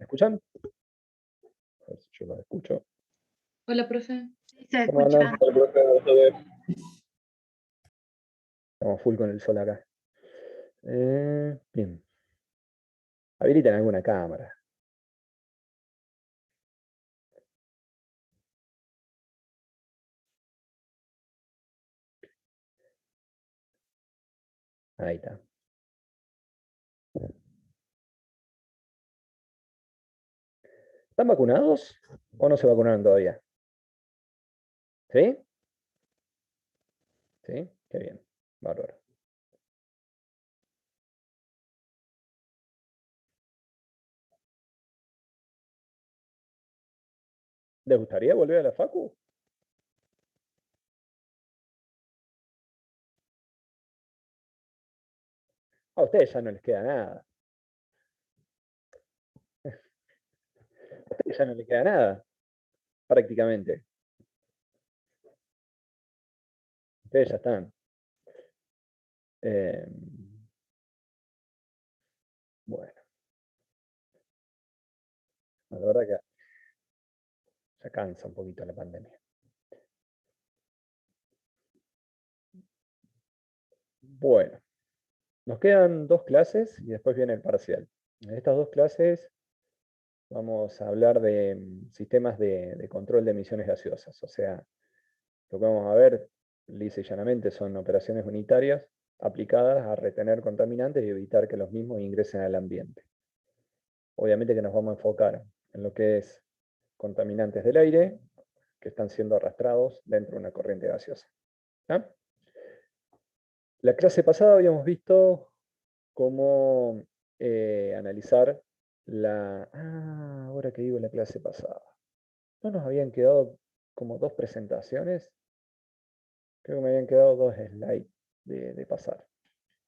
escuchan? A ver si yo los escucho. Hola, profe. Sí, se ¿Cómo andan? escucha. Estamos full con el sol acá. Bien. Habiliten alguna cámara. Ahí está. ¿Están vacunados o no se vacunaron todavía? ¿Sí? ¿Sí? Qué bien. Bárbaro. ¿Les gustaría volver a la facu? A ustedes ya no les queda nada. A ustedes ya no les queda nada, prácticamente. Ustedes ya están. Eh, bueno, la verdad que ya cansa un poquito la pandemia. Bueno, nos quedan 2 clases y después viene el parcial. En estas 2 clases vamos a hablar de sistemas de control de emisiones gaseosas. O sea, lo que vamos a ver, lisa y llanamente, son operaciones unitarias aplicadas a retener contaminantes y evitar que los mismos ingresen al ambiente. Obviamente que nos vamos a enfocar en lo que es contaminantes del aire que están siendo arrastrados dentro de una corriente gaseosa. ¿Ah? La clase pasada habíamos visto cómo analizar la... ahora que digo la clase pasada. ¿No nos habían quedado como 2 presentaciones? Creo que me habían quedado 2 slides de pasar.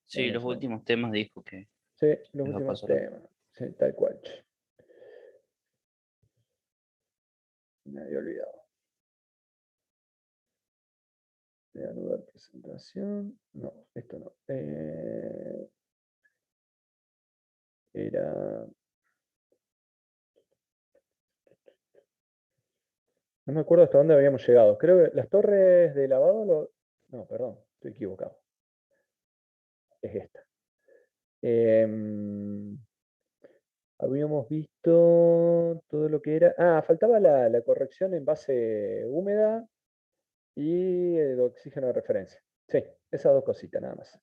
Sí, Dame un los segundo. últimos temas dijo que Sí, los los últimos pasará. temas. Sí, tal cual. Me había olvidado. Reanudar presentación. No, esto no. Era... No me acuerdo hasta dónde habíamos llegado. Creo que las torres de lavado No, perdón, estoy equivocado. Es esta. Habíamos visto todo lo que era... faltaba la corrección en base húmeda y el oxígeno de referencia. Sí, esas 2 cositas nada más.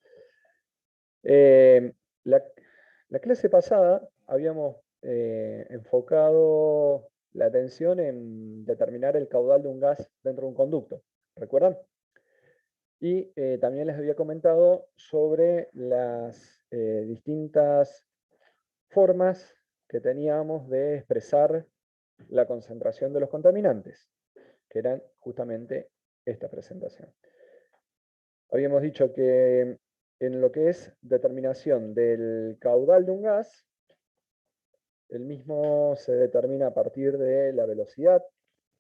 La clase pasada habíamos enfocado la atención en determinar el caudal de un gas dentro de un conducto. ¿Recuerdan? Y también les había comentado sobre las distintas formas que teníamos de expresar la concentración de los contaminantes, que eran justamente esta presentación. Habíamos dicho que en lo que es determinación del caudal de un gas, el mismo se determina a partir de la velocidad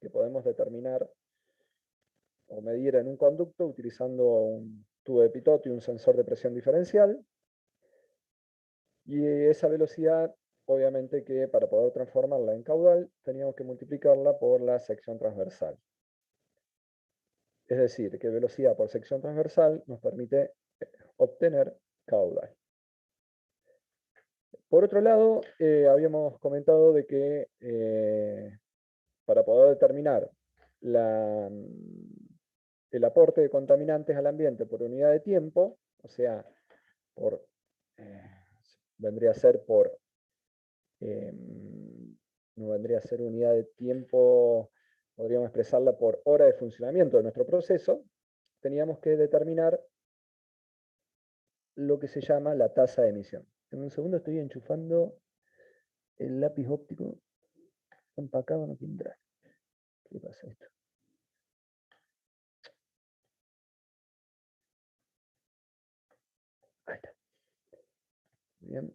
que podemos determinar o medir en un conducto utilizando un tubo de Pitot y un sensor de presión diferencial. Y esa velocidad, obviamente que para poder transformarla en caudal, teníamos que multiplicarla por la sección transversal. Es decir, que velocidad por sección transversal nos permite obtener caudal. Por otro lado, habíamos comentado de que para poder determinar el aporte de contaminantes al ambiente por unidad de tiempo, o sea, vendría a ser no vendría a ser unidad de tiempo, podríamos expresarla por hora de funcionamiento de nuestro proceso, teníamos que determinar lo que se llama la tasa de emisión. En un segundo estoy enchufando el lápiz óptico empacado, no quiere entrar. ¿Qué pasa esto? Ahí está. Bien.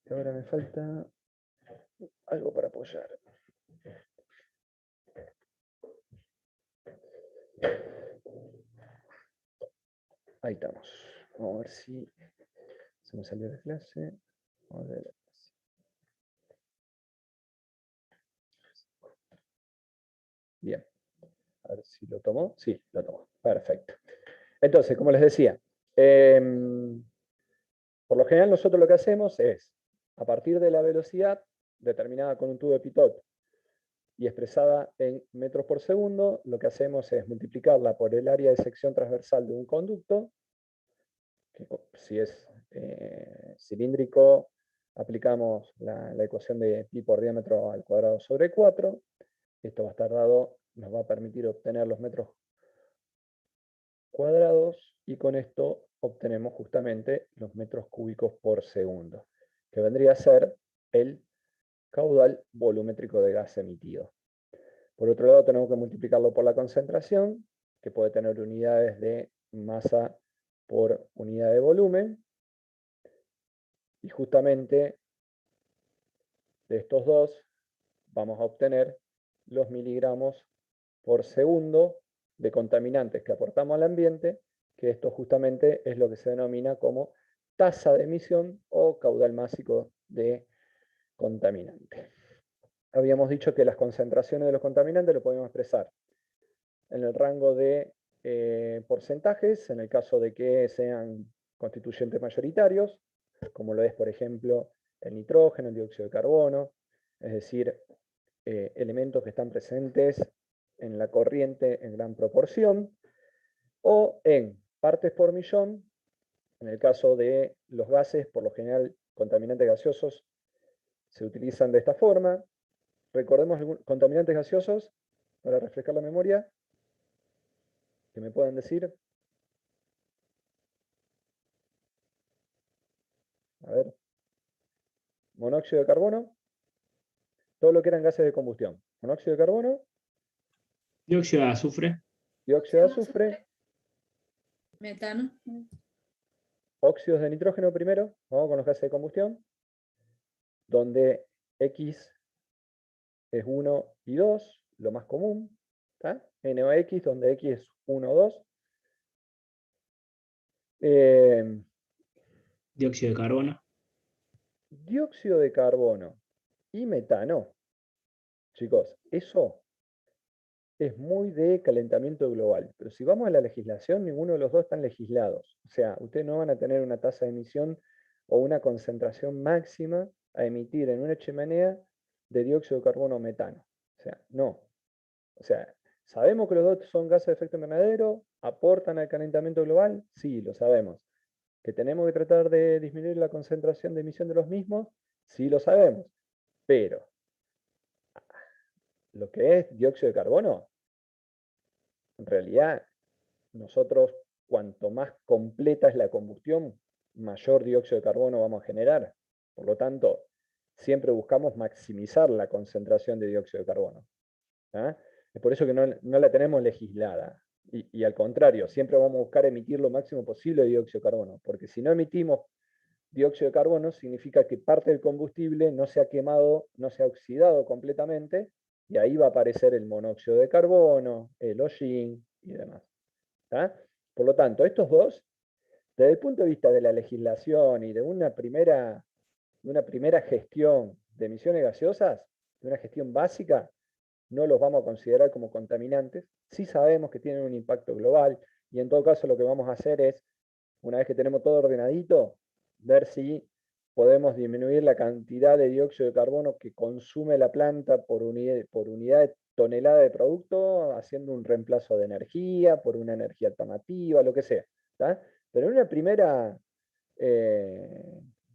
Y ahora me falta algo para apoyar. Ahí estamos. Vamos a ver si se me salió de clase. Vamos a ver. Bien. A ver si lo tomó. Sí, lo tomó. Perfecto. Entonces, como les decía, por lo general nosotros lo que hacemos es, a partir de la velocidad determinada con un tubo de Pitot y expresada en metros por segundo, lo que hacemos es multiplicarla por el área de sección transversal de un conducto, que si es cilíndrico, aplicamos la ecuación de pi por diámetro al cuadrado sobre 4. Esto va a estar dado, nos va a permitir obtener los metros cuadrados y con esto obtenemos justamente los metros cúbicos por segundo, que vendría a ser el caudal volumétrico de gas emitido. Por otro lado, tenemos que multiplicarlo por la concentración, que puede tener unidades de masa por unidad de volumen, y justamente de estos dos vamos a obtener los miligramos por segundo de contaminantes que aportamos al ambiente, que esto justamente es lo que se denomina como tasa de emisión o caudal másico de contaminante. Habíamos dicho que las concentraciones de los contaminantes lo podemos expresar en el rango de porcentajes, en el caso de que sean constituyentes mayoritarios, como lo es, por ejemplo, el nitrógeno, el dióxido de carbono, es decir, elementos que están presentes en la corriente en gran proporción, o en partes por millón, en el caso de los gases, por lo general contaminantes gaseosos se utilizan de esta forma. Recordemos algunos contaminantes gaseosos, para refrescar la memoria, que me puedan decir. A ver, monóxido de carbono, todo lo que eran gases de combustión. Monóxido de carbono, Dióxido de azufre. dióxido de azufre, Metano. óxidos de nitrógeno primero, vamos con los gases de combustión, donde X es 1 y 2, lo más común, ¿tá? NOx, donde X es 1 o 2. Dióxido de carbono. Dióxido de carbono y metano, chicos, eso es muy de calentamiento global, pero si vamos a la legislación, ninguno de los dos están legislados. O sea, ustedes no van a tener una tasa de emisión o una concentración máxima a emitir en una chimenea de dióxido de carbono o metano. O sea, no. O sea, ¿sabemos que los dos son gases de efecto invernadero? ¿Aportan al calentamiento global? Sí, lo sabemos. ¿Que tenemos que tratar de disminuir la concentración de emisión de los mismos? Sí, lo sabemos. Pero lo que es dióxido de carbono, en realidad, nosotros, cuanto más completa es la combustión, mayor dióxido de carbono vamos a generar. Por lo tanto, siempre buscamos maximizar la concentración de dióxido de carbono. ¿Ah? Es por eso que no la tenemos legislada. Y al contrario, siempre vamos a buscar emitir lo máximo posible de dióxido de carbono, porque si no emitimos dióxido de carbono, significa que parte del combustible no se ha quemado, no se ha oxidado completamente, y ahí va a aparecer el monóxido de carbono, el hollín y demás. ¿Tá? Por lo tanto, estos dos, desde el punto de vista de la legislación y de una primera gestión de emisiones gaseosas, de una gestión básica, no los vamos a considerar como contaminantes. Sí sabemos que tienen un impacto global y en todo caso lo que vamos a hacer es, una vez que tenemos todo ordenadito, ver si podemos disminuir la cantidad de dióxido de carbono que consume la planta por unidad de tonelada de producto, haciendo un reemplazo de energía por una energía alternativa, lo que sea. ¿Tá? Pero en una primera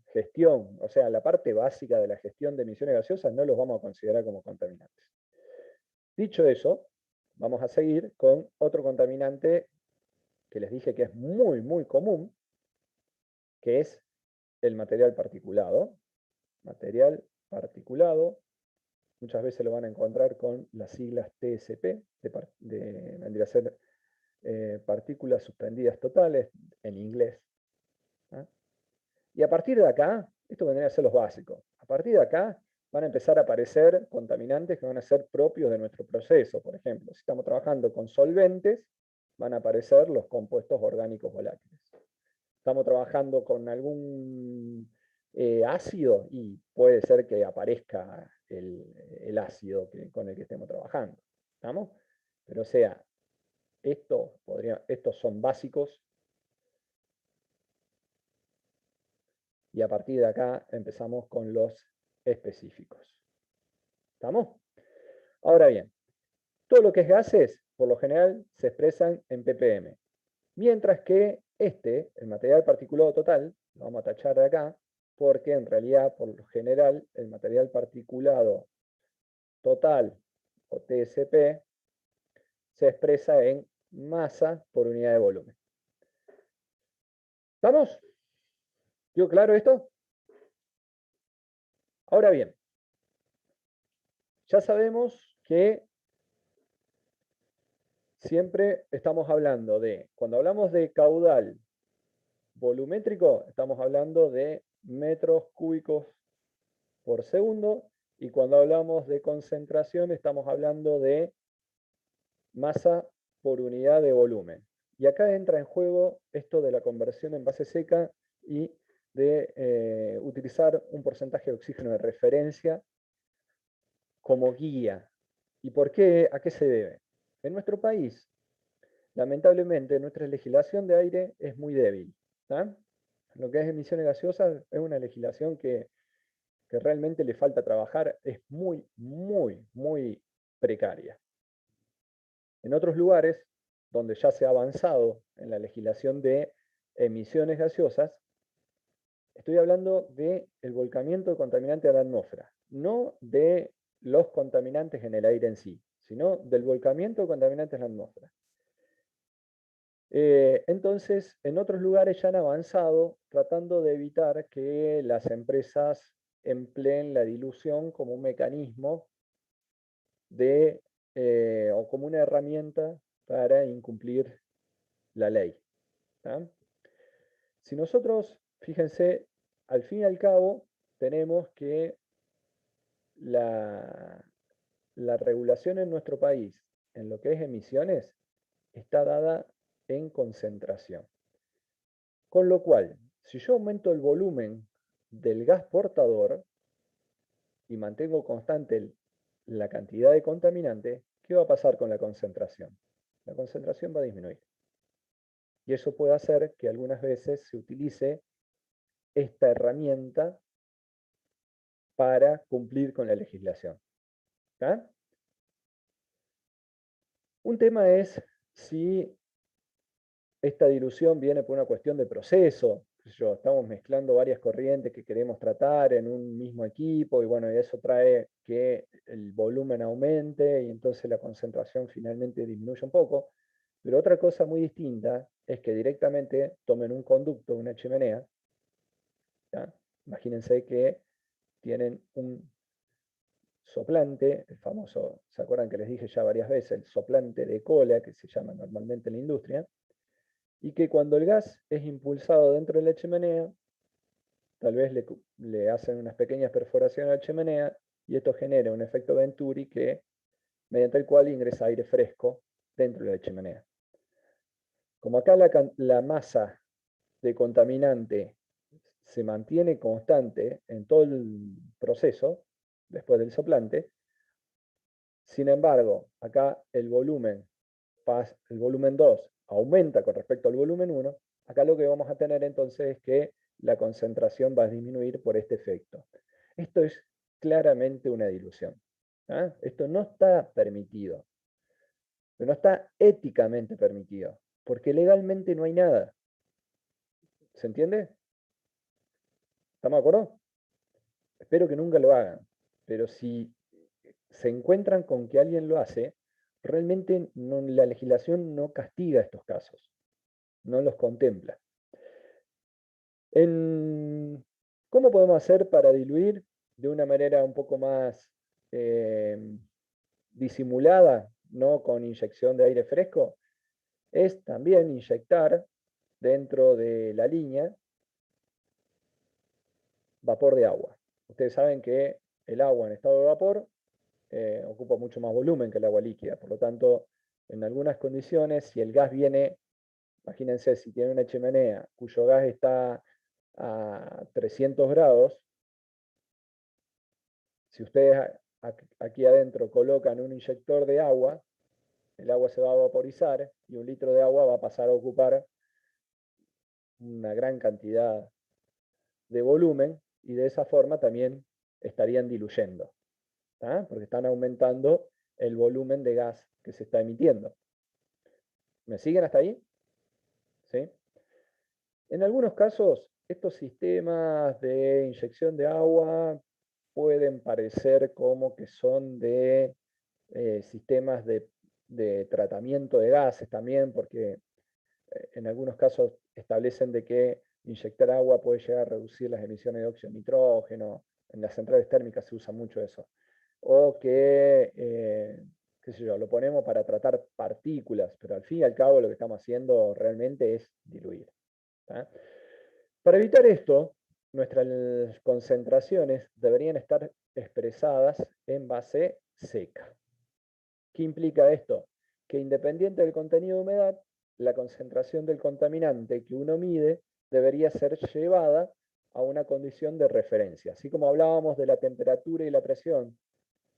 gestión, o sea, la parte básica de la gestión de emisiones gaseosas, no los vamos a considerar como contaminantes. Dicho eso, vamos a seguir con otro contaminante que les dije que es muy, muy común, que es el material particulado. Material particulado, muchas veces lo van a encontrar con las siglas TSP, vendría a ser partículas suspendidas totales, en inglés. ¿Ah? Y a partir de acá, esto vendría a ser los básicos. A partir de acá van a empezar a aparecer contaminantes que van a ser propios de nuestro proceso. Por ejemplo, si estamos trabajando con solventes, van a aparecer los compuestos orgánicos volátiles. Estamos trabajando con algún ácido y puede ser que aparezca el ácido con el que estemos trabajando. ¿Estamos? Pero o sea, estos son básicos. Y a partir de acá empezamos con los específicos. ¿Estamos? Ahora bien, todo lo que es gases, por lo general, se expresan en ppm. Mientras que el material particulado total, lo vamos a tachar de acá, porque en realidad, por lo general, el material particulado total, o TSP, se expresa en masa por unidad de volumen. ¿Estamos? ¿Quedó claro esto? Ahora bien, ya sabemos que siempre estamos hablando cuando hablamos de caudal volumétrico, estamos hablando de metros cúbicos por segundo, y cuando hablamos de concentración, estamos hablando de masa por unidad de volumen. Y acá entra en juego esto de la conversión en base seca y de utilizar un porcentaje de oxígeno de referencia como guía. ¿Y por qué? ¿A qué se debe? En nuestro país, lamentablemente, nuestra legislación de aire es muy débil. ¿tá? Lo que es emisiones gaseosas es una legislación que realmente le falta trabajar, es muy, muy, muy precaria. En otros lugares, donde ya se ha avanzado en la legislación de emisiones gaseosas, estoy hablando del volcamiento de contaminantes a la atmósfera, no de los contaminantes en el aire en sí, sino del volcamiento de contaminantes en la atmósfera. Entonces, en otros lugares ya han avanzado tratando de evitar que las empresas empleen la dilución como un mecanismo o como una herramienta para incumplir la ley. ¿tá? Si nosotros, fíjense, al fin y al cabo, tenemos que la regulación en nuestro país, en lo que es emisiones, está dada en concentración. Con lo cual, si yo aumento el volumen del gas portador y mantengo constante la cantidad de contaminante, ¿qué va a pasar con la concentración? La concentración va a disminuir. Y eso puede hacer que algunas veces se utilice esta herramienta para cumplir con la legislación. ¿tá? Un tema es si esta dilución viene por una cuestión de proceso. Estamos mezclando varias corrientes que queremos tratar en un mismo equipo y bueno, eso trae que el volumen aumente y entonces la concentración finalmente disminuye un poco. Pero otra cosa muy distinta es que directamente tomen un conducto, una chimenea. ¿tá? Imagínense que tienen un soplante, el famoso, ¿se acuerdan que les dije ya varias veces? El soplante de cola, que se llama normalmente en la industria, y que cuando el gas es impulsado dentro de la chimenea, tal vez le hacen unas pequeñas perforaciones a la chimenea, y esto genera un efecto Venturi mediante el cual ingresa aire fresco dentro de la chimenea. Como acá la masa de contaminante se mantiene constante en todo el proceso, después del soplante, sin embargo, acá el volumen 2 aumenta con respecto al volumen 1, acá lo que vamos a tener entonces es que la concentración va a disminuir por este efecto. Esto es claramente una dilución. ¿ah? Esto no está permitido, pero no está éticamente permitido, porque legalmente no hay nada. ¿Se entiende? ¿Estamos de acuerdo? Espero que nunca lo hagan, pero si se encuentran con que alguien lo hace, realmente la legislación no castiga estos casos, no los contempla. ¿Cómo podemos hacer para diluir de una manera un poco más disimulada, no con inyección de aire fresco? Es también inyectar dentro de la línea vapor de agua. Ustedes saben que el agua en estado de vapor ocupa mucho más volumen que el agua líquida, por lo tanto, en algunas condiciones, si el gas viene, imagínense, si tiene una chimenea cuyo gas está a 300 grados, si ustedes aquí adentro colocan un inyector de agua, el agua se va a vaporizar y 1 litro de agua va a pasar a ocupar una gran cantidad de volumen y de esa forma también estarían diluyendo, ¿tá? Porque están aumentando el volumen de gas que se está emitiendo. ¿Me siguen hasta ahí? ¿Sí? En algunos casos, estos sistemas de inyección de agua pueden parecer como que son de sistemas de tratamiento de gases también, porque en algunos casos establecen de que inyectar agua puede llegar a reducir las emisiones de óxido de nitrógeno. En las centrales térmicas se usa mucho eso. O que, qué sé yo, lo ponemos para tratar partículas, pero al fin y al cabo lo que estamos haciendo realmente es diluir. ¿Tá? Para evitar esto, nuestras concentraciones deberían estar expresadas en base seca. ¿Qué implica esto? Que independiente del contenido de humedad, la concentración del contaminante que uno mide debería ser llevada a una condición de referencia. Así como hablábamos de la temperatura y la presión,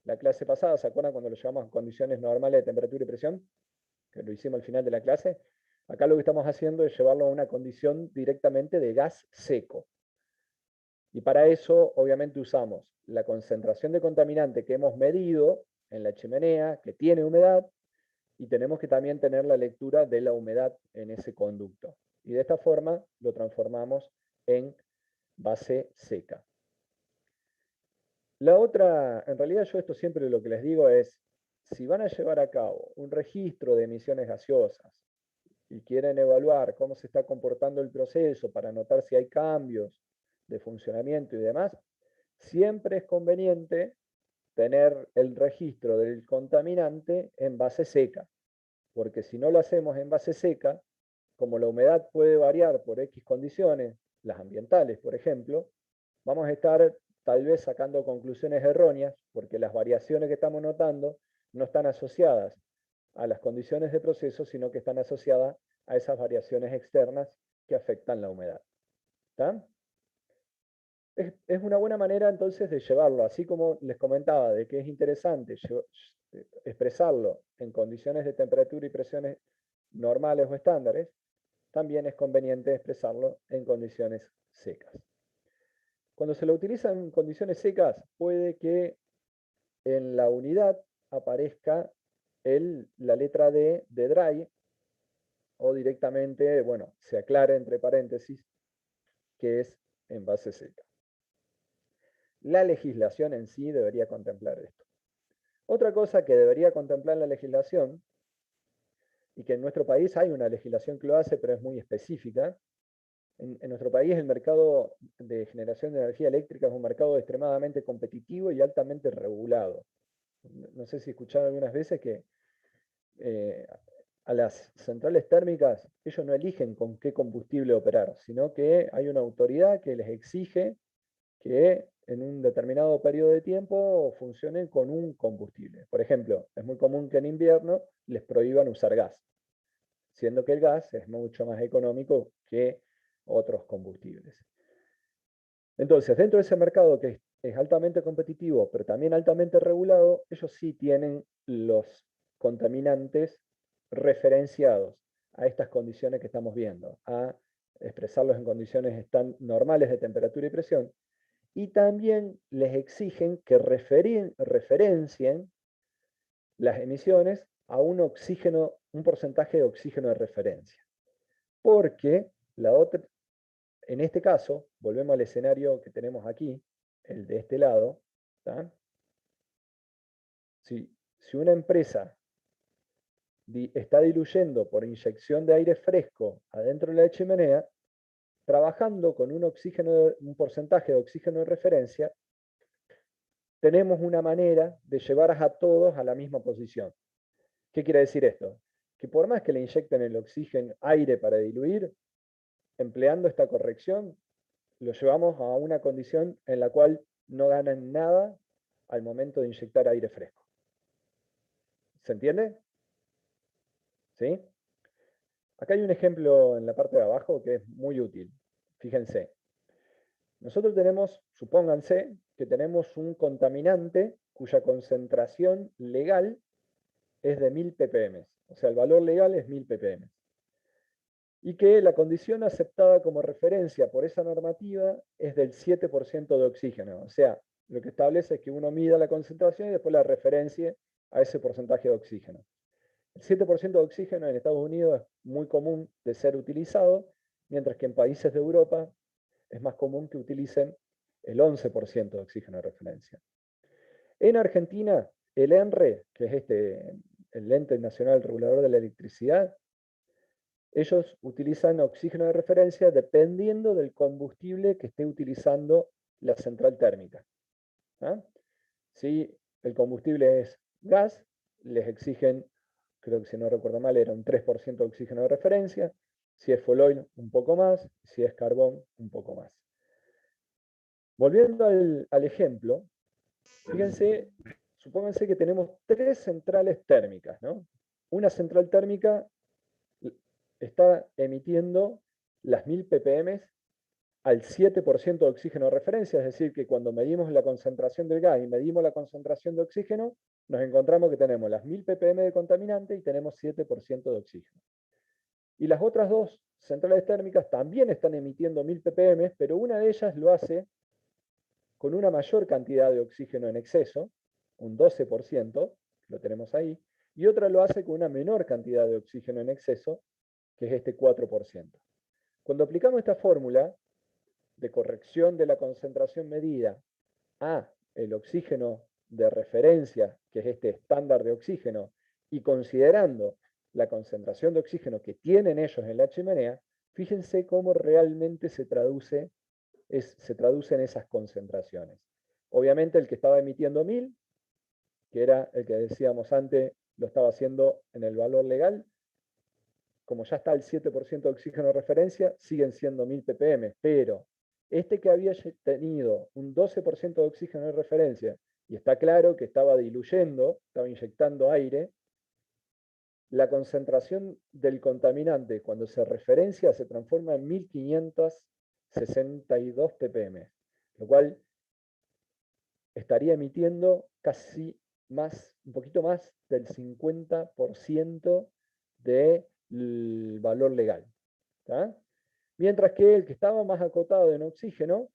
la clase pasada, ¿se acuerdan cuando lo llevamos a condiciones normales de temperatura y presión? Que lo hicimos al final de la clase. Acá lo que estamos haciendo es llevarlo a una condición directamente de gas seco. Y para eso, obviamente, usamos la concentración de contaminante que hemos medido en la chimenea, que tiene humedad, y tenemos que también tener la lectura de la humedad en ese conducto. Y de esta forma lo transformamos en base seca. La otra, en realidad yo esto siempre lo que les digo es, si van a llevar a cabo un registro de emisiones gaseosas y quieren evaluar cómo se está comportando el proceso para notar si hay cambios de funcionamiento y demás, siempre es conveniente tener el registro del contaminante en base seca, porque si no lo hacemos en base seca, como la humedad puede variar por X condiciones, las ambientales, por ejemplo, vamos a estar tal vez sacando conclusiones erróneas, porque las variaciones que estamos notando no están asociadas a las condiciones de proceso, sino que están asociadas a esas variaciones externas que afectan la humedad. ¿Está? Es una buena manera entonces de llevarlo, así como les comentaba, de que es interesante expresarlo en condiciones de temperatura y presiones normales o estándares, también es conveniente expresarlo en condiciones secas. Cuando se lo utiliza en condiciones secas, puede que en la unidad aparezca la letra D de dry, o directamente, bueno, se aclara entre paréntesis que es en base seca. La legislación en sí debería contemplar esto. Otra cosa que debería contemplar la legislación, y que en nuestro país hay una legislación que lo hace, pero es muy específica. En nuestro país el mercado de generación de energía eléctrica es un mercado extremadamente competitivo y altamente regulado. No sé si escucharon algunas veces que a las centrales térmicas ellos no eligen con qué combustible operar, sino que hay una autoridad que les exige que en un determinado periodo de tiempo funcionen con un combustible. Por ejemplo, es muy común que en invierno les prohíban usar gas, siendo que el gas es mucho más económico que otros combustibles. Entonces, dentro de ese mercado que es altamente competitivo, pero también altamente regulado, ellos sí tienen los contaminantes referenciados a estas condiciones que estamos viendo, a expresarlos en condiciones normales de temperatura y presión, y también les exigen que referencien las emisiones a un porcentaje de oxígeno de referencia. Porque en este caso, volvemos al escenario que tenemos aquí, el de este lado, ¿tá? Si una empresa está diluyendo por inyección de aire fresco adentro de la chimenea, trabajando con un porcentaje de oxígeno de referencia, tenemos una manera de llevar a todos a la misma posición. ¿Qué quiere decir esto? Que por más que le inyecten el oxígeno aire para diluir, empleando esta corrección, lo llevamos a una condición en la cual no ganan nada al momento de inyectar aire fresco. ¿Se entiende? ¿Sí? Acá hay un ejemplo en la parte de abajo que es muy útil. Fíjense. Nosotros tenemos, supónganse, que tenemos un contaminante cuya concentración legal es de 1000 ppm. O sea, el valor legal es 1000 ppm. Y que la condición aceptada como referencia por esa normativa es del 7% de oxígeno. O sea, lo que establece es que uno mida la concentración y después la referencie a ese porcentaje de oxígeno. El 7% de oxígeno en Estados Unidos es muy común de ser utilizado, mientras que en países de Europa es más común que utilicen el 11% de oxígeno de referencia. En Argentina, el ENRE, que es el Ente Nacional Regulador de la Electricidad, ellos utilizan oxígeno de referencia dependiendo del combustible que esté utilizando la central térmica. ¿Ah? Si el combustible es gas, les exigen, creo que si no recuerdo mal, era un 3% de oxígeno de referencia. Si es fuel oil, un poco más. Si es carbón, un poco más. Volviendo al ejemplo, fíjense, supónganse que tenemos 3 centrales térmicas, ¿no? Una central térmica está emitiendo las 1000 ppm al 7% de oxígeno de referencia, es decir, que cuando medimos la concentración del gas y medimos la concentración de oxígeno, nos encontramos que tenemos las 1000 ppm de contaminante y tenemos 7% de oxígeno. Y las otras 2 centrales térmicas también están emitiendo 1000 ppm, pero una de ellas lo hace con una mayor cantidad de oxígeno en exceso, un 12%, lo tenemos ahí, y otra lo hace con una menor cantidad de oxígeno en exceso, que es este 4%. Cuando aplicamos esta fórmula de corrección de la concentración medida a el oxígeno de referencia, que es este estándar de oxígeno, y considerando la concentración de oxígeno que tienen ellos en la chimenea, fíjense cómo realmente se traducen esas concentraciones. Obviamente el que estaba emitiendo 1000, que era el que decíamos antes, lo estaba haciendo en el valor legal, como ya está el 7% de oxígeno de referencia, siguen siendo 1000 ppm, pero este que había tenido un 12% de oxígeno de referencia, y está claro que estaba diluyendo, estaba inyectando aire, la concentración del contaminante cuando se referencia se transforma en 1562 ppm, lo cual estaría emitiendo casi más, un poquito más del 50% del valor legal. ¿Tá? Mientras que el que estaba más acotado en oxígeno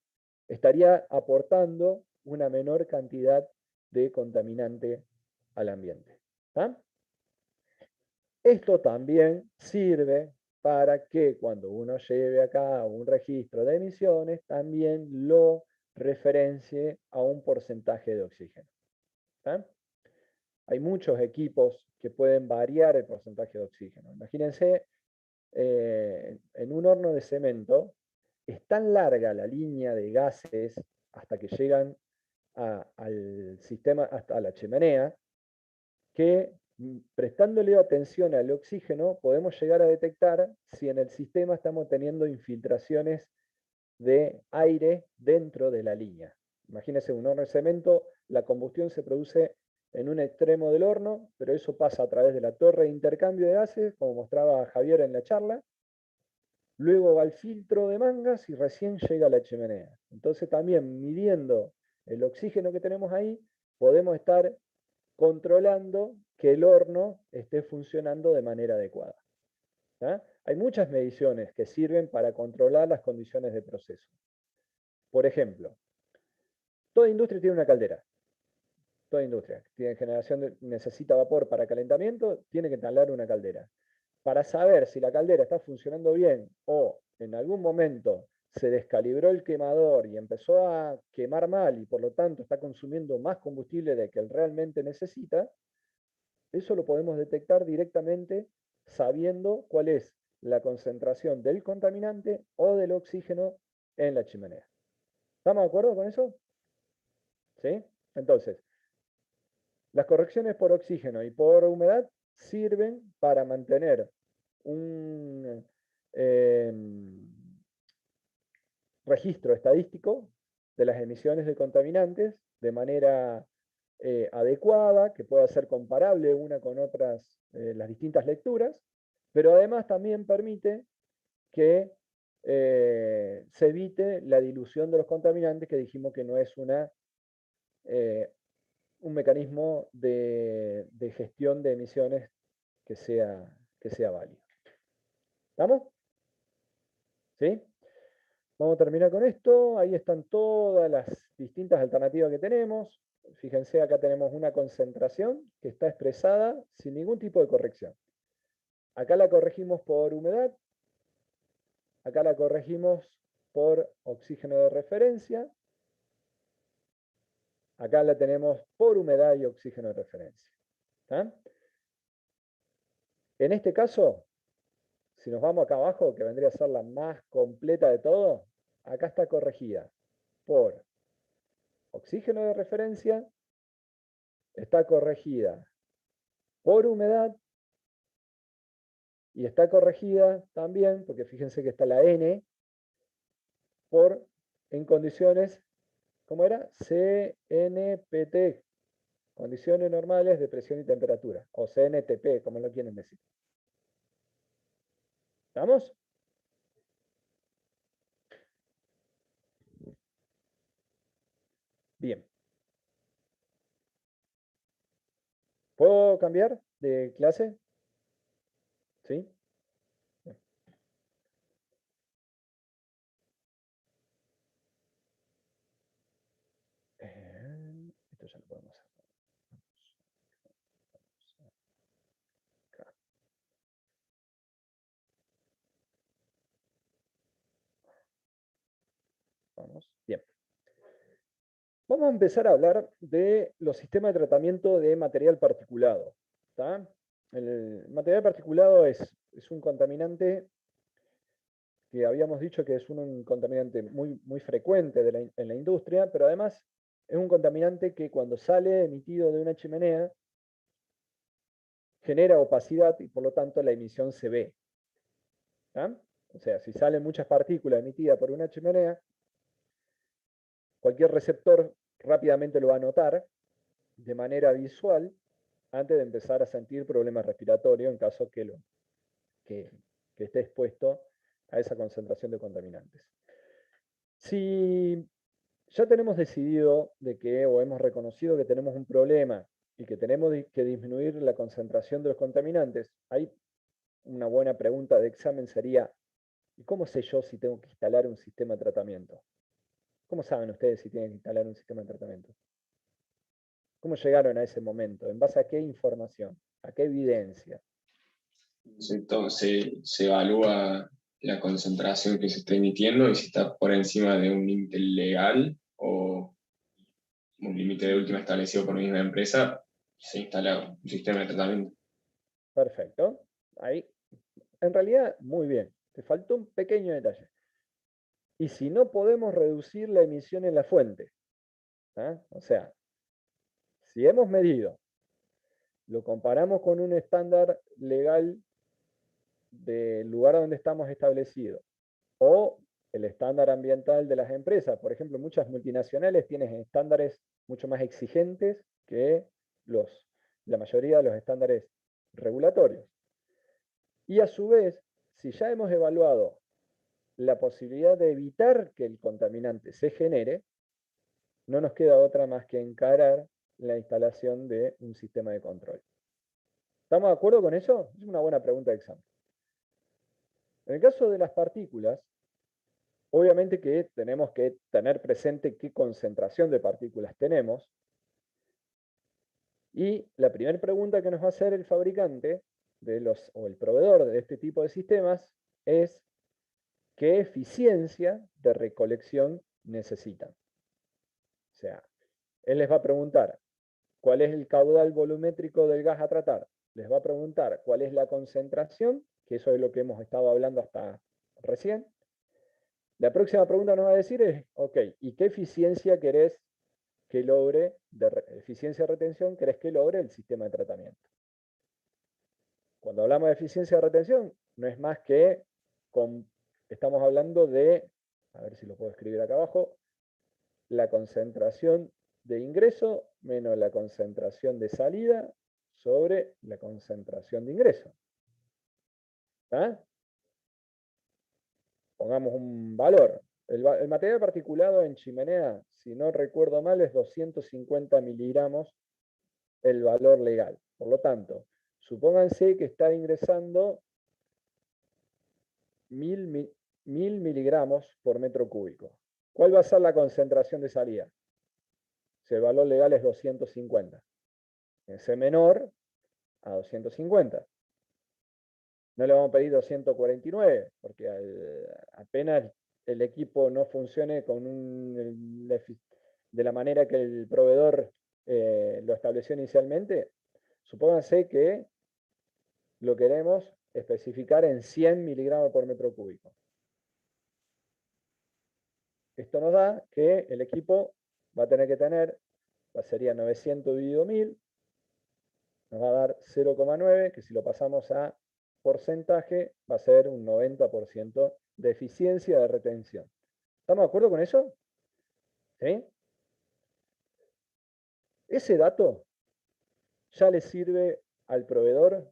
estaría aportando una menor cantidad de contaminante al ambiente. ¿Tá? Esto también sirve para que cuando uno lleve acá un registro de emisiones, también lo referencie a un porcentaje de oxígeno. ¿Tá? Hay muchos equipos que pueden variar el porcentaje de oxígeno. Imagínense, en un horno de cemento, es tan larga la línea de gases hasta que llegan al sistema, hasta la chimenea, que prestándole atención al oxígeno podemos llegar a detectar si en el sistema estamos teniendo infiltraciones de aire dentro de la línea. Imagínense un horno de cemento, la combustión se produce en un extremo del horno, pero eso pasa a través de la torre de intercambio de gases, como mostraba Javier en la charla. Luego va al filtro de mangas y recién llega a la chimenea. Entonces también midiendo el oxígeno que tenemos ahí, podemos estar controlando que el horno esté funcionando de manera adecuada. ¿Ah? Hay muchas mediciones que sirven para controlar las condiciones de proceso. Por ejemplo, toda industria tiene una caldera. Toda industria tiene generación necesita vapor para calentamiento, tiene que instalar una caldera. Para saber si la caldera está funcionando bien o en algún momento se descalibró el quemador y empezó a quemar mal y por lo tanto está consumiendo más combustible del que él realmente necesita, eso lo podemos detectar directamente sabiendo cuál es la concentración del contaminante o del oxígeno en la chimenea. ¿Estamos de acuerdo con eso? ¿Sí? Entonces, las correcciones por oxígeno y por humedad sirven para mantener un registro estadístico de las emisiones de contaminantes de manera adecuada, que pueda ser comparable una con otras, las distintas lecturas, pero además también permite que se evite la dilución de los contaminantes, que dijimos que no es un mecanismo de gestión de emisiones que sea válido. ¿Estamos? ¿Sí? Vamos a terminar con esto. Ahí están todas las distintas alternativas que tenemos. Fíjense, acá tenemos una concentración que está expresada sin ningún tipo de corrección. Acá la corregimos por humedad. Acá la corregimos por oxígeno de referencia. Acá la tenemos por humedad y oxígeno de referencia. ¿Está? En este caso, si nos vamos acá abajo, que vendría a ser la más completa de todo, acá está corregida por oxígeno de referencia, está corregida por humedad y está corregida también, porque fíjense que está la N, por en condiciones, ¿cómo era? CNPT, condiciones normales de presión y temperatura, o CNTP, como lo quieren decir. ¿Estamos? Bien. ¿Puedo cambiar de clase? ¿Sí? Bien. Esto ya lo podemos hacer. Acá. Vamos. Bien. Vamos a empezar a hablar de los sistemas de tratamiento de material particulado. ¿Tá? El material particulado es un contaminante que habíamos dicho que es un contaminante muy frecuente en la industria, pero además es un contaminante que cuando sale emitido de una chimenea genera opacidad y por lo tanto la emisión se ve. ¿Tá? O sea, si salen muchas partículas emitidas por una chimenea, cualquier receptor rápidamente lo va a notar de manera visual antes de empezar a sentir problemas respiratorios en caso que esté expuesto a esa concentración de contaminantes. Si ya tenemos decidido o hemos reconocido que tenemos un problema y que tenemos que disminuir la concentración de los contaminantes, hay una buena pregunta de examen sería, ¿y cómo sé yo si tengo que instalar un sistema de tratamiento? ¿Cómo saben ustedes si tienen que instalar un sistema de tratamiento? ¿Cómo llegaron a ese momento? ¿En base a qué información? ¿A qué evidencia? Entonces se evalúa la concentración que se está emitiendo y si está por encima de un límite legal o un límite de última establecido por la misma empresa, se instala un sistema de tratamiento. Perfecto. Ahí, en realidad, muy bien. Te faltó un pequeño detalle. Y si no podemos reducir la emisión en la fuente, o sea, si hemos medido, lo comparamos con un estándar legal del lugar donde estamos establecidos, o el estándar ambiental de las empresas. Por ejemplo, muchas multinacionales tienen estándares mucho más exigentes que la mayoría de los estándares regulatorios. Y a su vez, si ya hemos evaluado la posibilidad de evitar que el contaminante se genere, no nos queda otra más que encarar la instalación de un sistema de control. ¿Estamos de acuerdo con eso? Es una buena pregunta de examen. En el caso de las partículas, obviamente que tenemos que tener presente qué concentración de partículas tenemos. Y la primera pregunta que nos va a hacer el fabricante o el proveedor de este tipo de sistemas es qué eficiencia de recolección necesitan. O sea, él les va a preguntar cuál es el caudal volumétrico del gas a tratar. Les va a preguntar cuál es la concentración, que eso es lo que hemos estado hablando hasta recién. La próxima pregunta nos va a decir es, ok, ¿y qué eficiencia querés que logre, eficiencia de retención, querés que logre el sistema de tratamiento? Cuando hablamos de eficiencia de retención, no es más que, estamos hablando de, a ver si lo puedo escribir acá abajo, la concentración de ingreso menos la concentración de salida sobre la concentración de ingreso. ¿Está? Pongamos un valor. El material particulado en chimenea, si no recuerdo mal, es 250 miligramos el valor legal. Por lo tanto, Supónganse que está ingresando 1000 miligramos por metro cúbico. ¿Cuál va a ser la concentración de salida? Si el valor legal es 250. Ese menor a 250. No le vamos a pedir 249, porque apenas el equipo no funcione de la manera que el proveedor lo estableció inicialmente, supónganse que lo queremos especificar en 100 miligramos por metro cúbico. Esto nos da que el equipo va a tener que tener, sería 900 dividido 1000, nos va a dar 0,9, que si lo pasamos a porcentaje va a ser un 90% de eficiencia de retención. ¿Estamos de acuerdo con eso? ¿Sí? Ese dato ya le sirve al proveedor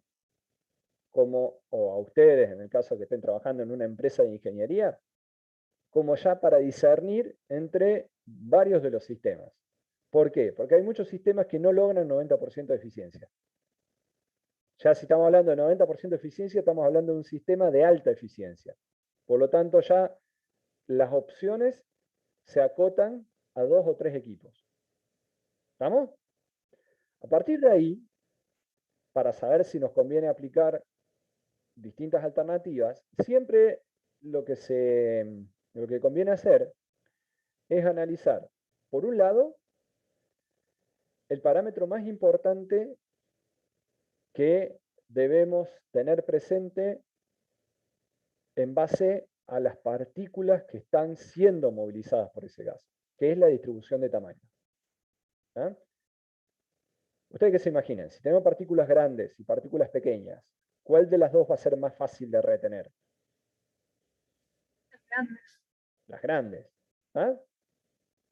o a ustedes, en el caso que estén trabajando en una empresa de ingeniería, como ya para discernir entre varios de los sistemas. ¿Por qué? Porque hay muchos sistemas que no logran 90% de eficiencia. Ya si estamos hablando de 90% de eficiencia, estamos hablando de un sistema de alta eficiencia. Por lo tanto, ya las opciones se acotan a 2 o 3 equipos. ¿Estamos? A partir de ahí, para saber si nos conviene aplicar distintas alternativas, siempre lo que conviene hacer es analizar, por un lado, el parámetro más importante que debemos tener presente en base a las partículas que están siendo movilizadas por ese gas, que es la distribución de tamaño. ¿Ah? Ustedes qué se imaginan, si tenemos partículas grandes y partículas pequeñas, ¿cuál de las dos va a ser más fácil de retener? Las grandes. ¿Ah?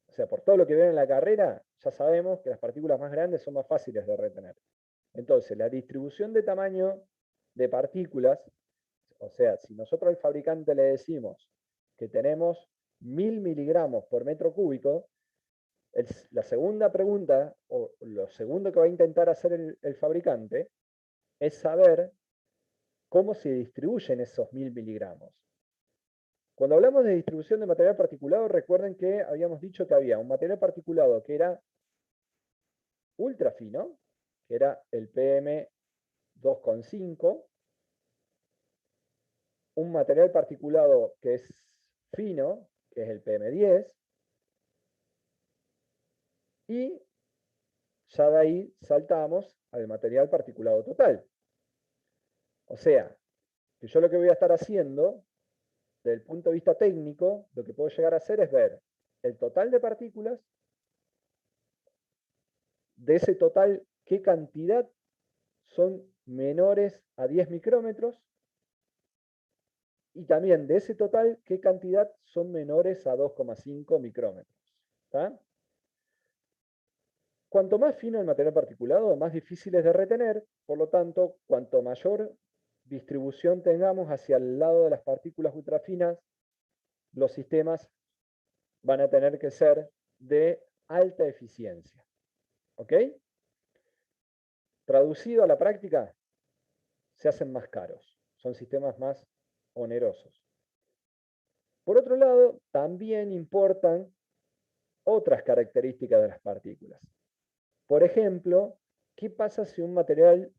O sea, por todo lo que ven en la carrera, ya sabemos que las partículas más grandes son más fáciles de retener. Entonces, la distribución de tamaño de partículas, o sea, si nosotros al fabricante le decimos que tenemos 1000 miligramos por metro cúbico, la segunda pregunta, o lo segundo que va a intentar hacer el fabricante, es saber cómo se distribuyen esos 1000 miligramos. Cuando hablamos de distribución de material particulado, recuerden que habíamos dicho que había un material particulado que era ultra fino, que era el PM2,5, un material particulado que es fino, que es el PM10, y ya de ahí saltamos al material particulado total. O sea, que yo lo que voy a estar haciendo, desde el punto de vista técnico, lo que puedo llegar a hacer es ver el total de partículas, de ese total, qué cantidad son menores a 10 micrómetros, y también de ese total, qué cantidad son menores a 2,5 micrómetros. ¿Está? Cuanto más fino el material particulado, más difícil es de retener, por lo tanto, cuanto mayor distribución tengamos hacia el lado de las partículas ultrafinas, los sistemas van a tener que ser de alta eficiencia. ¿Ok? Traducido a la práctica, se hacen más caros, son sistemas más onerosos. Por otro lado, también importan otras características de las partículas. Por ejemplo, ¿qué pasa si el material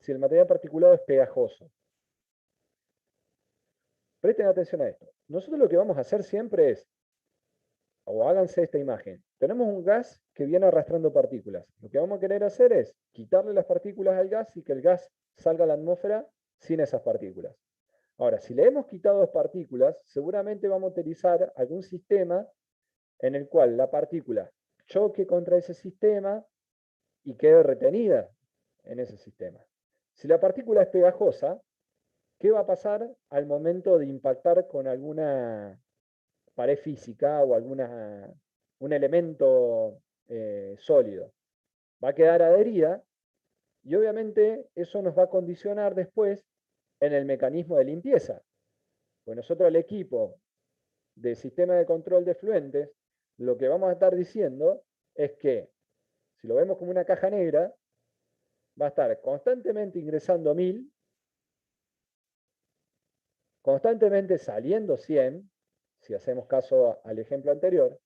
particulado es pegajoso? Presten atención a esto. Nosotros lo que vamos a hacer siempre es, o háganse esta imagen, tenemos un gas que viene arrastrando partículas. Lo que vamos a querer hacer es quitarle las partículas al gas y que el gas salga a la atmósfera sin esas partículas. Ahora, si le hemos quitado las partículas, seguramente vamos a utilizar algún sistema en el cual la partícula choque contra ese sistema y quede retenida en ese sistema. Si la partícula es pegajosa, ¿qué va a pasar al momento de impactar con alguna pared física o un elemento sólido? Va a quedar adherida y obviamente eso nos va a condicionar después en el mecanismo de limpieza. Pues nosotros al equipo de sistema de control de efluentes, lo que vamos a estar diciendo es que, si lo vemos como una caja negra, va a estar constantemente ingresando 1000, constantemente saliendo 100, si hacemos caso al ejemplo anterior.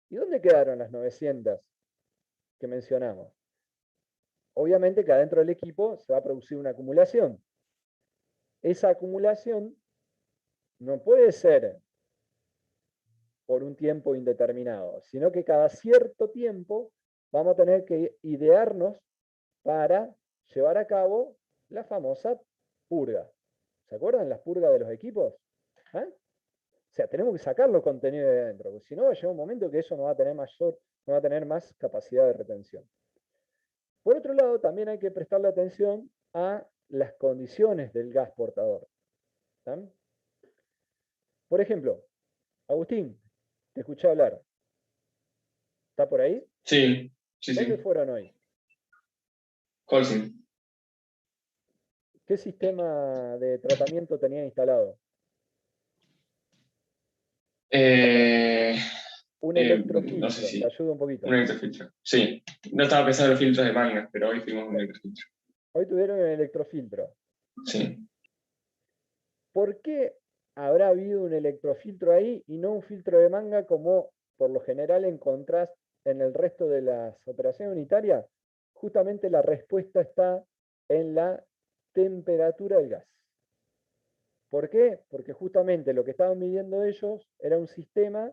¿Y dónde quedaron las 900 que mencionamos? Obviamente que adentro del equipo se va a producir una acumulación. Esa acumulación no puede ser por un tiempo indeterminado, sino que cada cierto tiempo vamos a tener que idearnos para llevar a cabo la famosa purga. ¿Se acuerdan las purgas de los equipos? ¿Eh? O sea, tenemos que sacar los contenidos de adentro, porque si no va a llegar un momento que eso no va a tener no va a tener más capacidad de retención. Por otro lado, también hay que prestarle atención a las condiciones del gas portador. ¿Sí? Por ejemplo, Agustín, te escuché hablar. ¿Está por ahí? Sí, sí, ¿Dónde sí. fueron hoy? Colson. ¿Qué sistema de tratamiento tenía instalado? Eh, Un no sé electrofiltro, te si. ayuda un Un poquito. electrofiltro. Sí. No estaba pensando en los filtros de manga, pero hoy fuimos un electrofiltro. Hoy tuvieron un electrofiltro. Sí. ¿Por qué habrá habido un electrofiltro ahí y no un filtro de manga como por lo general encontrás en el resto de las operaciones unitarias? Justamente la respuesta está en la temperatura del gas. ¿Por qué? Porque justamente lo que estaban midiendo ellos era un sistema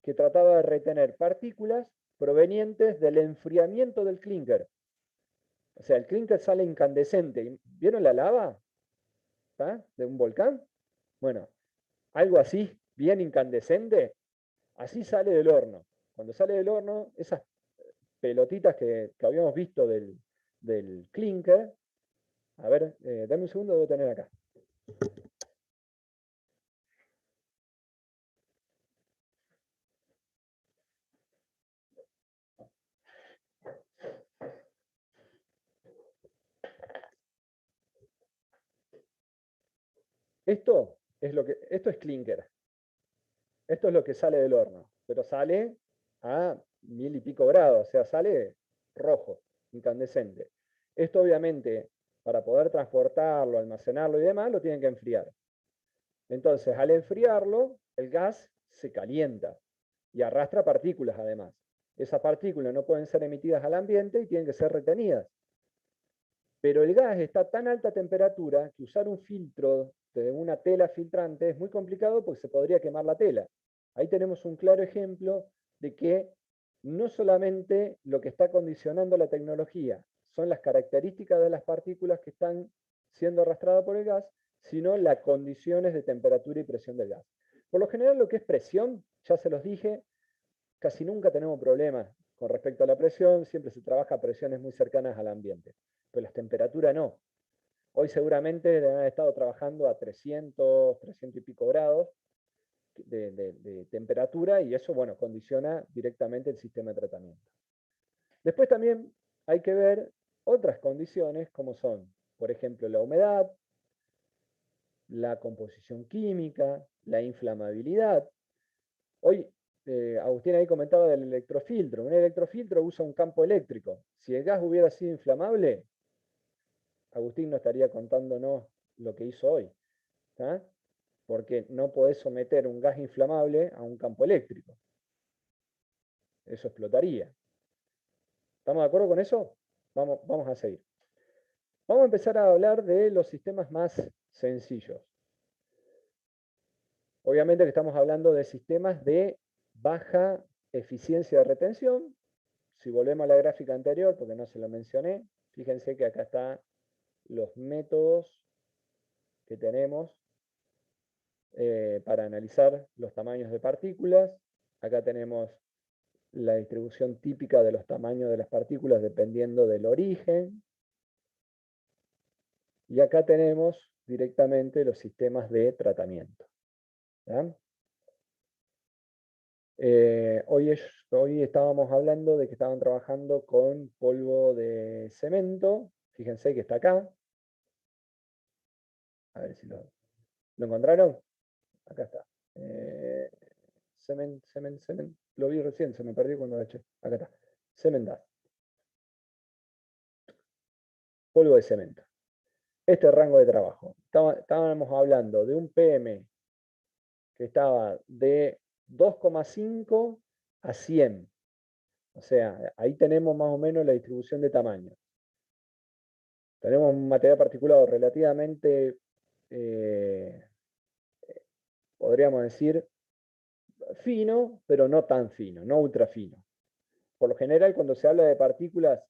que trataba de retener partículas provenientes del enfriamiento del clinker. O sea, el clinker sale incandescente. ¿Vieron la lava? ¿Está? ¿De un volcán? Bueno, algo así, bien incandescente, así sale del horno. Cuando sale del horno, esas pelotitas que habíamos visto del clinker, a ver, dame un segundo, debo tener acá. Esto es clinker. Esto es lo que sale del horno, pero sale a 1000 y pico grados, o sea, sale rojo, incandescente. Esto obviamente, para poder transportarlo, almacenarlo y demás, lo tienen que enfriar. Entonces, al enfriarlo, el gas se calienta y arrastra partículas además. Esas partículas no pueden ser emitidas al ambiente y tienen que ser retenidas. Pero el gas está a tan alta temperatura que usar un filtro de una tela filtrante es muy complicado porque se podría quemar la tela. Ahí tenemos un claro ejemplo de que no solamente lo que está condicionando la tecnología son las características de las partículas que están siendo arrastradas por el gas, sino las condiciones de temperatura y presión del gas. Por lo general, lo que es presión, ya se los dije, casi nunca tenemos problemas con respecto a la presión, siempre se trabaja a presiones muy cercanas al ambiente, pero las temperaturas no. Hoy seguramente han estado trabajando a 300, 300 y pico grados de temperatura y eso, bueno, condiciona directamente el sistema de tratamiento. Después también hay que ver otras condiciones como son, por ejemplo, la humedad, la composición química, la inflamabilidad. Hoy, Agustín ahí comentaba del electrofiltro. Un electrofiltro usa un campo eléctrico. Si el gas hubiera sido inflamable, Agustín no estaría contándonos lo que hizo hoy. ¿Tá? Porque no podés someter un gas inflamable a un campo eléctrico. Eso explotaría. ¿Estamos de acuerdo con eso? Vamos a seguir. Vamos a empezar a hablar de los sistemas más sencillos. Obviamente que estamos hablando de sistemas de baja eficiencia de retención. Si volvemos a la gráfica anterior, porque no se lo mencioné, fíjense que acá están los métodos que tenemos para analizar los tamaños de partículas. Acá tenemos la distribución típica de los tamaños de las partículas dependiendo del origen. Y acá tenemos directamente los sistemas de tratamiento. Hoy estábamos hablando de que estaban trabajando con polvo de cemento. Fíjense que está acá. A ver si lo encontraron. Acá está. Cement. Lo vi recién, se me perdió cuando lo eché. Acá está. Cemendas. polvo de cemento. Este rango de trabajo. Estábamos hablando de un PM que estaba de 2,5 a 100. O sea, ahí tenemos más o menos la distribución de tamaño. Tenemos un material particulado relativamente, podríamos decir, fino, pero no tan fino, no ultra fino. Por lo general, cuando se habla de partículas,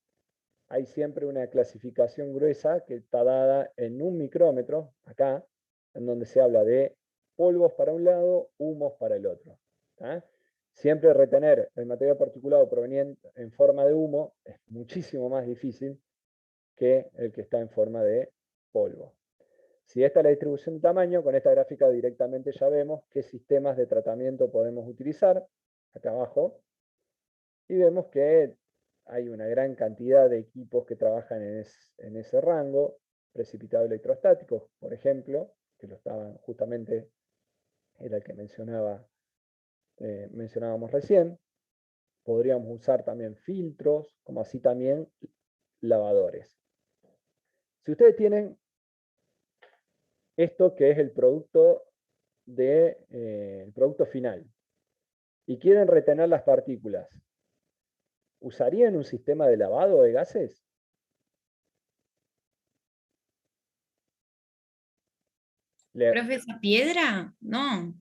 hay siempre una clasificación gruesa que está dada en 1 micrómetro, acá, en donde se habla de polvos para un lado, humos para el otro. ¿Tá? Siempre retener el material particulado proveniente en forma de humo es muchísimo más difícil que el que está en forma de polvo. Si esta es la distribución de tamaño, con esta gráfica directamente ya vemos qué sistemas de tratamiento podemos utilizar, acá abajo, y vemos que hay una gran cantidad de equipos que trabajan en ese rango, precipitados electrostáticos, por ejemplo, que lo estaban justamente, era el que mencionábamos recién. Podríamos usar también filtros, como así también lavadores. Si ustedes tienen esto que es el producto final y quieren retener las partículas, ¿usarían un sistema de lavado de gases? ¿Profe, esa piedra? No. O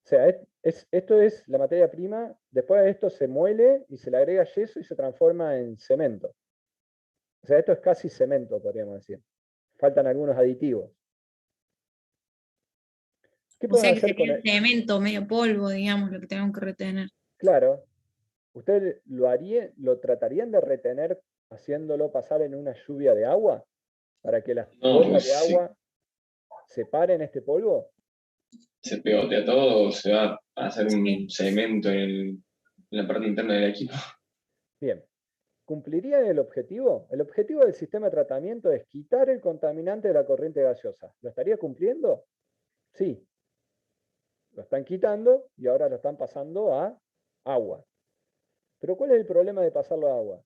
sea, esto es la materia prima, después de esto se muele y se le agrega yeso y se transforma en cemento. O sea, esto es casi cemento, podríamos decir. Faltan algunos aditivos. ¿Qué O sea podemos que hacer con sería el? el cemento, medio polvo, digamos, lo que tenemos que retener. Claro, ¿ustedes lo tratarían de retener haciéndolo pasar en una lluvia de agua? Para que las No, gotas pues de agua separen este polvo. se pegotea todo, se va a hacer un cemento en la parte interna del equipo. Bien. ¿Cumpliría el objetivo? El objetivo del sistema de tratamiento es quitar el contaminante de la corriente gaseosa. ¿Lo estaría cumpliendo? Sí. Lo están quitando y ahora lo están pasando a agua. Pero ¿cuál es el problema de pasarlo a agua?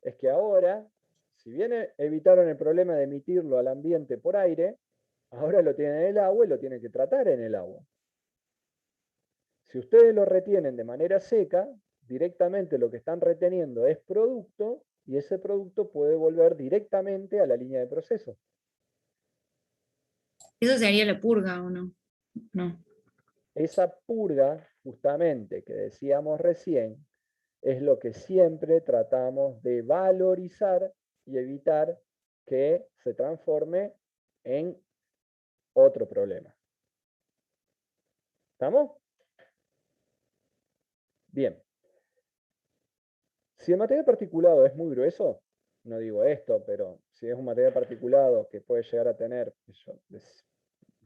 Es que ahora, si bien evitaron el problema de emitirlo al ambiente por aire, ahora lo tienen en el agua y lo tienen que tratar en el agua. Si ustedes lo retienen de manera seca, directamente lo que están reteniendo es producto y ese producto puede volver directamente a la línea de proceso. ¿Eso sería la purga o no? No. Esa purga, justamente, que decíamos recién, es lo que siempre tratamos de valorizar y evitar que se transforme en otro problema. ¿Estamos? Bien. Si el material particulado es muy grueso, no digo esto, pero si es un material particulado que puede llegar a tener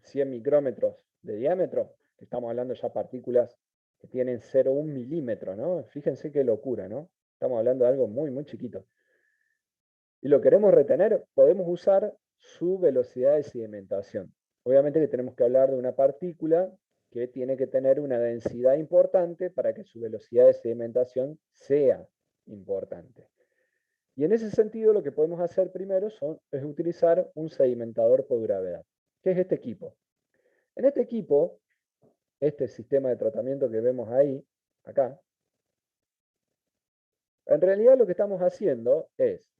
100 micrómetros de diámetro, que estamos hablando ya de partículas que tienen 0,1 milímetro, ¿no? Fíjense qué locura, ¿no? Estamos hablando de algo muy, muy chiquito. Y lo queremos retener, podemos usar su velocidad de sedimentación. Obviamente que tenemos que hablar de una partícula que tiene que tener una densidad importante para que su velocidad de sedimentación sea importante. Y en ese sentido lo que podemos hacer primero es utilizar un sedimentador por gravedad, que es este equipo. En este equipo, este sistema de tratamiento que vemos ahí, acá, en realidad lo que estamos haciendo es,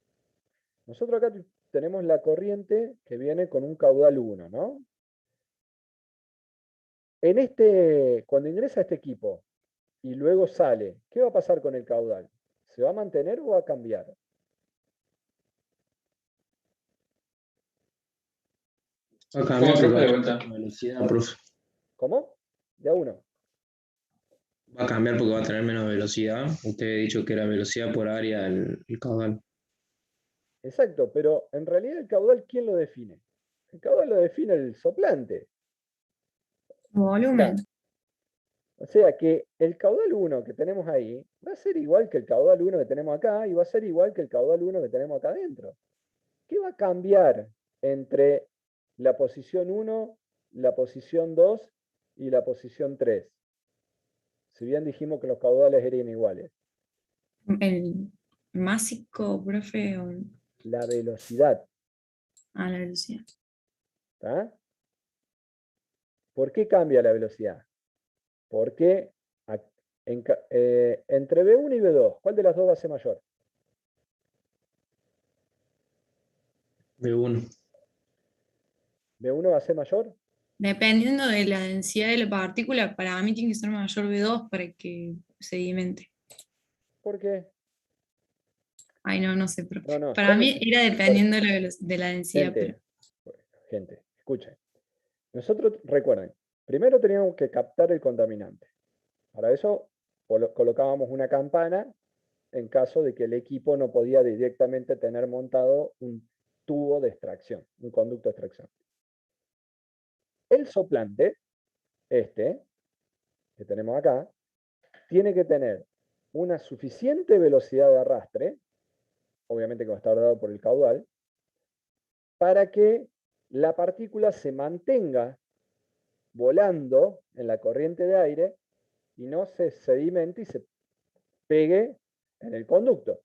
nosotros acá tenemos la corriente que viene con un caudal 1, ¿no? Cuando ingresa a este equipo y luego sale, ¿qué va a pasar con el caudal? ¿Se va a mantener o va a cambiar? Va a cambiar ¿Cómo, porque profe, va a de tener vuelta? menos velocidad, profe. ¿Cómo? De a uno. Va a cambiar porque va a tener menos velocidad. Usted ha dicho que era velocidad por área el caudal. Exacto, pero en realidad el caudal, ¿quién lo define? El caudal lo define el soplante. Volumen. O sea que el caudal 1 que tenemos ahí va a ser igual que el caudal 1 que tenemos acá y va a ser igual que el caudal 1 que tenemos acá adentro. ¿Qué va a cambiar entre la posición 1, la posición 2 y la posición 3? Si bien dijimos que los caudales eran iguales. El másico, profe. la velocidad. Ah, la velocidad. ¿Está? ¿Por qué cambia la velocidad? Porque entre B1 y B2, ¿cuál de las dos va a ser mayor? B1. ¿B1 va a ser mayor? Dependiendo de la densidad de la partícula, para mí tiene que ser mayor B2 para que sedimente. ¿Por qué? Ay, no, no sé, pero No, para estamos... mí era dependiendo de de la densidad, pero Gente, escuchen. Nosotros, recuerden, primero teníamos que captar el contaminante. Para eso colocábamos una campana en caso de que el equipo no podía directamente tener montado un tubo de extracción, un conducto de extracción. El soplante, este, que tenemos acá, tiene que tener una suficiente velocidad de arrastre, obviamente que va a estar dado por el caudal, para que la partícula se mantenga volando en la corriente de aire y no se sedimente y se pegue en el conducto.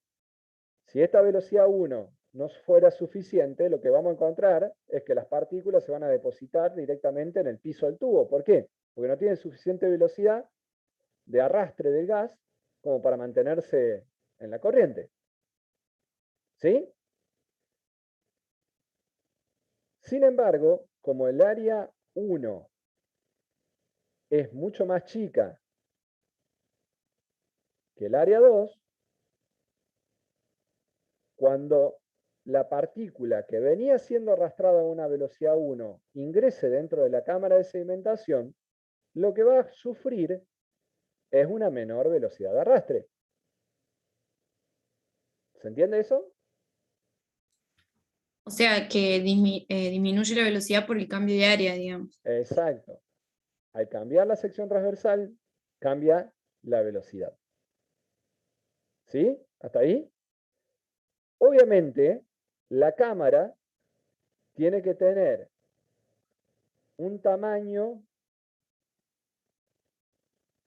Si esta velocidad 1 no fuera suficiente, lo que vamos a encontrar es que las partículas se van a depositar directamente en el piso del tubo. ¿Por qué? Porque no tienen suficiente velocidad de arrastre del gas como para mantenerse en la corriente. ¿Sí? Sin embargo, como el área 1 es mucho más chica que el área 2, cuando la partícula que venía siendo arrastrada a una velocidad 1 ingrese dentro de la cámara de sedimentación, lo que va a sufrir es una menor velocidad de arrastre. ¿Se entiende eso? o sea que disminuye la velocidad por el cambio de área, digamos. Exacto. Al cambiar la sección transversal, cambia la velocidad. ¿Sí? ¿Hasta ahí? Obviamente, la cámara tiene que tener un tamaño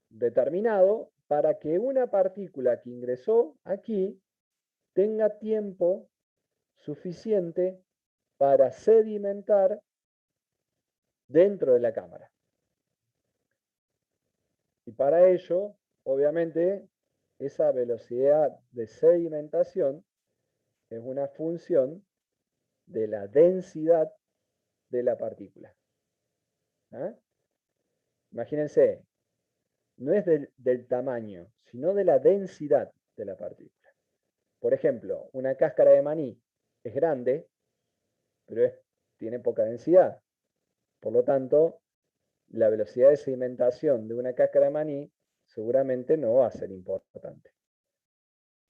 determinado para que una partícula que ingresó aquí tenga tiempo suficiente para sedimentar dentro de la cámara. Y para ello, obviamente, esa velocidad de sedimentación es una función de la densidad de la partícula. ¿Ah? Imagínense, no es del tamaño, sino de la densidad de la partícula. Por ejemplo, una cáscara de maní es grande, pero tiene poca densidad. Por lo tanto, la velocidad de sedimentación de una cáscara de maní seguramente no va a ser importante.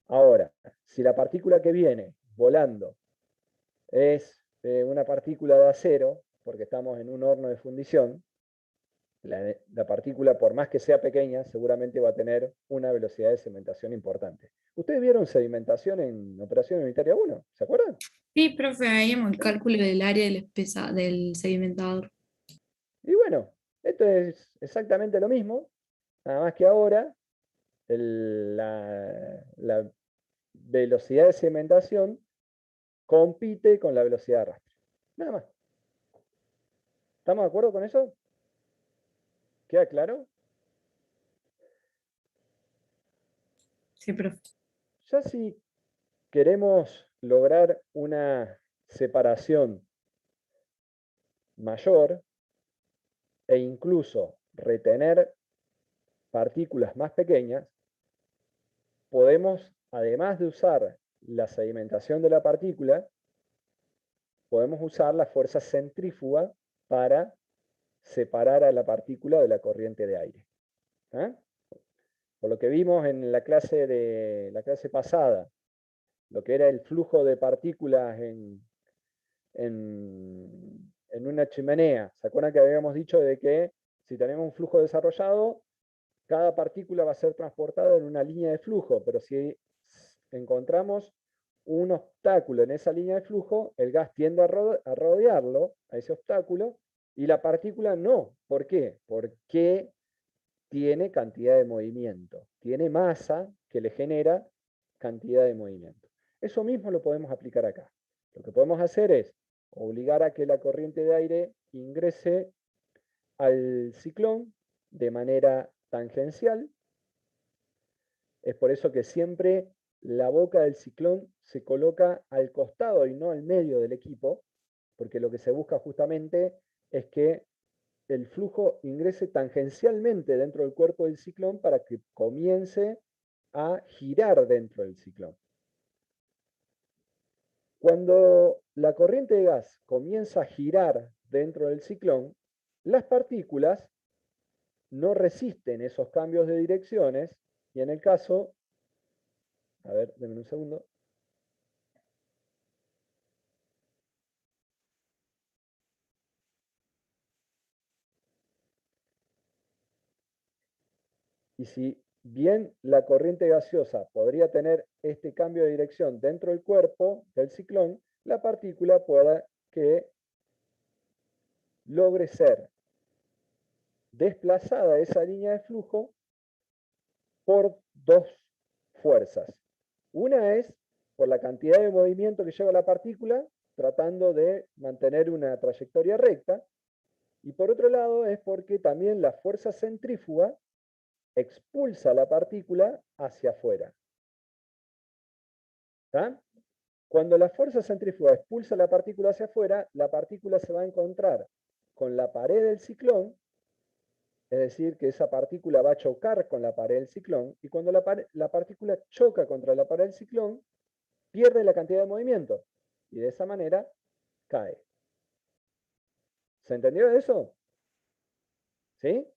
Ahora, si la partícula que viene volando es una partícula de acero, porque estamos en un horno de fundición, la partícula, por más que sea pequeña, seguramente va a tener una velocidad de sedimentación importante. ¿Ustedes vieron sedimentación en Operación Unitaria 1? ¿Se acuerdan? Sí, profe, veíamos el cálculo del área del sedimentador. Y bueno, esto es exactamente lo mismo, nada más que ahora la velocidad de sedimentación compite con la velocidad de arrastre. Nada más. ¿Estamos de acuerdo con eso? ¿Queda claro? Sí, profe. Ya si queremos lograr una separación mayor e incluso retener partículas más pequeñas, podemos, además de usar la sedimentación de la partícula, podemos usar la fuerza centrífuga para separar a la partícula de la corriente de aire. ¿Ah? Por lo que vimos en la clase pasada, lo que era el flujo de partículas en una chimenea. ¿Se acuerdan que habíamos dicho de que si tenemos un flujo desarrollado, cada partícula va a ser transportada en una línea de flujo, pero si encontramos un obstáculo en esa línea de flujo, el gas tiende a rodearlo, a ese obstáculo, y la partícula no. ¿Por qué? Porque tiene cantidad de movimiento, tiene masa que le genera cantidad de movimiento. Eso mismo lo podemos aplicar acá. Lo que podemos hacer es obligar a que la corriente de aire ingrese al ciclón de manera tangencial. Es por eso que siempre la boca del ciclón se coloca al costado y no al medio del equipo, porque lo que se busca justamente es que el flujo ingrese tangencialmente dentro del cuerpo del ciclón para que comience a girar dentro del ciclón. Cuando la corriente de gas comienza a girar dentro del ciclón, las partículas no resisten esos cambios de direcciones y en el caso, a ver, denme un segundo. Y si bien la corriente gaseosa podría tener este cambio de dirección dentro del cuerpo del ciclón, la partícula pueda que logre ser desplazada de esa línea de flujo por dos fuerzas. Una es por la cantidad de movimiento que lleva la partícula, tratando de mantener una trayectoria recta, y por otro lado es porque también la fuerza centrífuga expulsa la partícula hacia afuera. ¿Está? Cuando la fuerza centrífuga expulsa la partícula hacia afuera, la partícula se va a encontrar con la pared del ciclón, es decir, que esa partícula va a chocar con la pared del ciclón, y cuando la partícula choca contra la pared del ciclón, pierde la cantidad de movimiento, y de esa manera cae. ¿Se entendió eso? ¿Sí?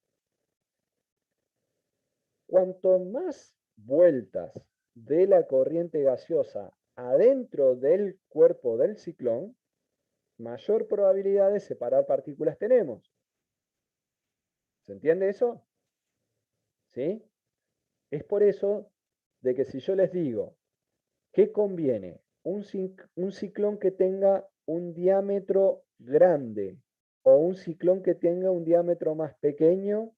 Cuanto más vueltas de la corriente gaseosa adentro del cuerpo del ciclón, mayor probabilidad de separar partículas tenemos. ¿Se entiende eso? ¿Sí? Es por eso de que si yo les digo, ¿qué conviene? Un ciclón que tenga un diámetro grande o un ciclón que tenga un diámetro más pequeño,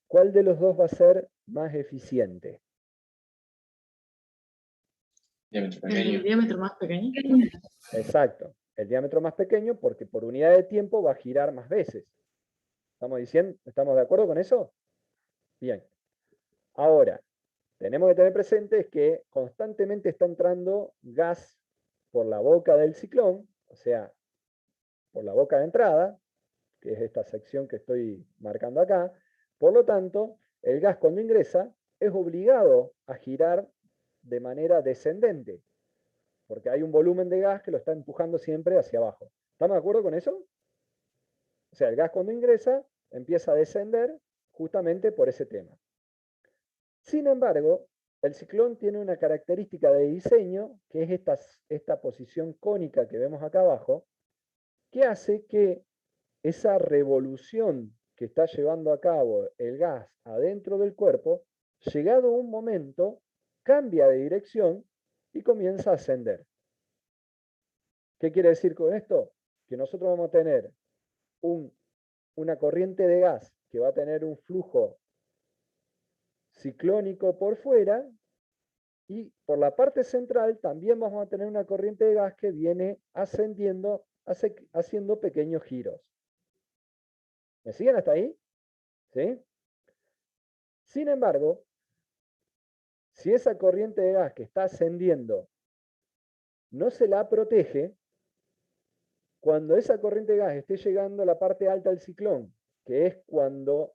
¿cuál de los dos va a ser más eficiente? Diámetro El pequeño. diámetro más pequeño. Exacto. El diámetro más pequeño porque por unidad de tiempo va a girar más veces. ¿Estamos de acuerdo con eso? Bien. Ahora, tenemos que tener presente que constantemente está entrando gas por la boca del ciclón, o sea, por la boca de entrada, que es esta sección que estoy marcando acá. Por lo tanto, el gas cuando ingresa es obligado a girar de manera descendente, porque hay un volumen de gas que lo está empujando siempre hacia abajo. ¿Estamos de acuerdo con eso? O sea, el gas cuando ingresa empieza a descender justamente por ese tema. Sin embargo, el ciclón tiene una característica de diseño, que es esta posición cónica que vemos acá abajo, que hace que esa revolución que está llevando a cabo el gas adentro del cuerpo, llegado un momento, cambia de dirección y comienza a ascender. ¿Qué quiere decir con esto? Que nosotros vamos a tener una corriente de gas que va a tener un flujo ciclónico por fuera y por la parte central también vamos a tener una corriente de gas que viene ascendiendo, haciendo pequeños giros. ¿Me siguen hasta ahí? ¿Sí? Sin embargo, si esa corriente de gas que está ascendiendo no se la protege, cuando esa corriente de gas esté llegando a la parte alta del ciclón, que es cuando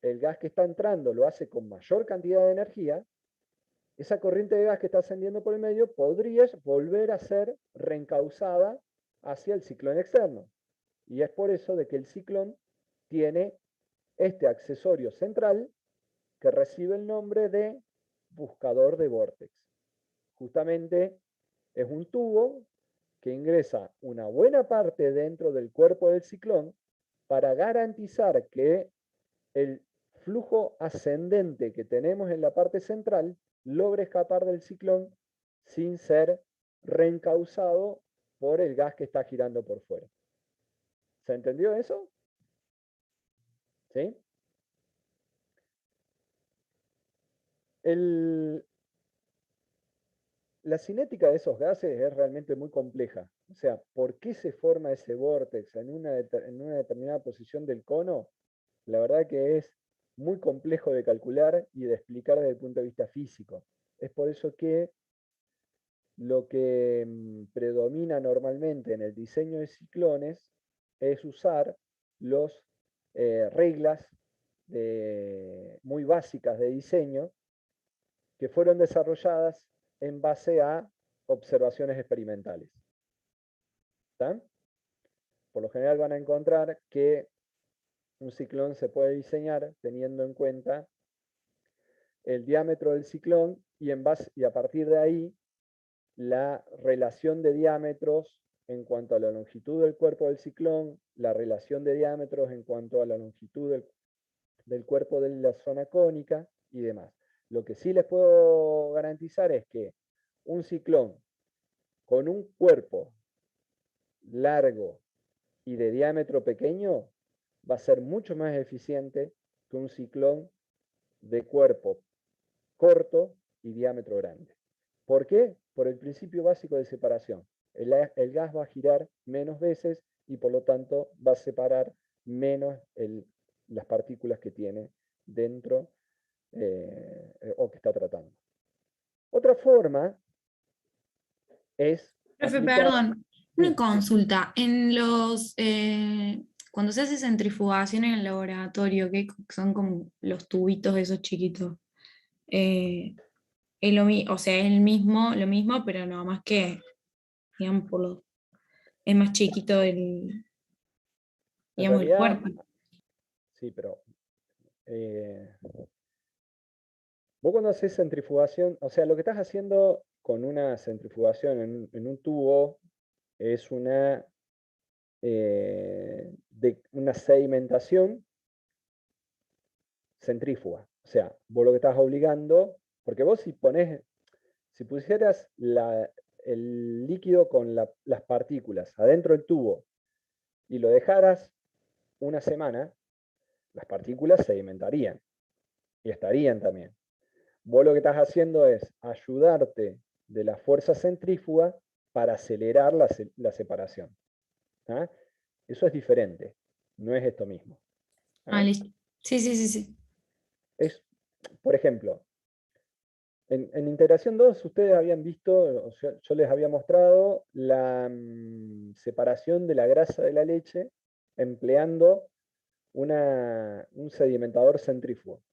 el gas que está entrando lo hace con mayor cantidad de energía, esa corriente de gas que está ascendiendo por el medio podría volver a ser reencauzada hacia el ciclón externo. Y es por eso de que el ciclón tiene este accesorio central que recibe el nombre de buscador de vórtex. Justamente es un tubo que ingresa una buena parte dentro del cuerpo del ciclón para garantizar que el flujo ascendente que tenemos en la parte central logre escapar del ciclón sin ser reencauzado por el gas que está girando por fuera. ¿Se entendió eso? ¿Sí? la cinética de esos gases es realmente muy compleja. O sea, ¿por qué se forma ese vórtex en una determinada posición del cono? La verdad que es muy complejo de calcular y de explicar desde el punto de vista físico. Es por eso que lo que predomina normalmente en el diseño de ciclones es usar las reglas muy básicas de diseño que fueron desarrolladas en base a observaciones experimentales. ¿Está? Por lo general van a encontrar que un ciclón se puede diseñar teniendo en cuenta el diámetro del ciclón y a partir de ahí la relación de diámetros en cuanto a la longitud del cuerpo del ciclón, la relación de diámetros en cuanto a la longitud del cuerpo de la zona cónica y demás. Lo que sí les puedo garantizar es que un ciclón con un cuerpo largo y de diámetro pequeño va a ser mucho más eficiente que un ciclón de cuerpo corto y diámetro grande. ¿Por qué? Por el principio básico de separación. El gas va a girar menos veces y por lo tanto va a separar menos las partículas que tiene dentro o que está tratando. Otra forma es Profe, aplicar... perdón, una Sí, consulta. Cuando se hace centrifugación en el laboratorio, que son como los tubitos esos chiquitos, es o sea, es lo mismo, pero no más que, digamos, es más chiquito en digamos, el realidad, cuerpo. sí, pero vos cuando haces centrifugación, o sea, lo que estás haciendo con una centrifugación en un tubo es una sedimentación centrífuga. O sea, vos lo que estás obligando, porque vos si pusieras el líquido con las partículas adentro del tubo y lo dejaras una semana, las partículas sedimentarían y estarían también. Vos lo que estás haciendo es ayudarte de la fuerza centrífuga para acelerar la separación. ¿Ah? Eso es diferente, no es esto mismo. Ah, ¿Ah? listo. Sí, sí, sí, sí. Es, por ejemplo, en integración 2 ustedes habían visto, o sea, yo les había mostrado la separación de la grasa de la leche empleando un sedimentador centrífugo.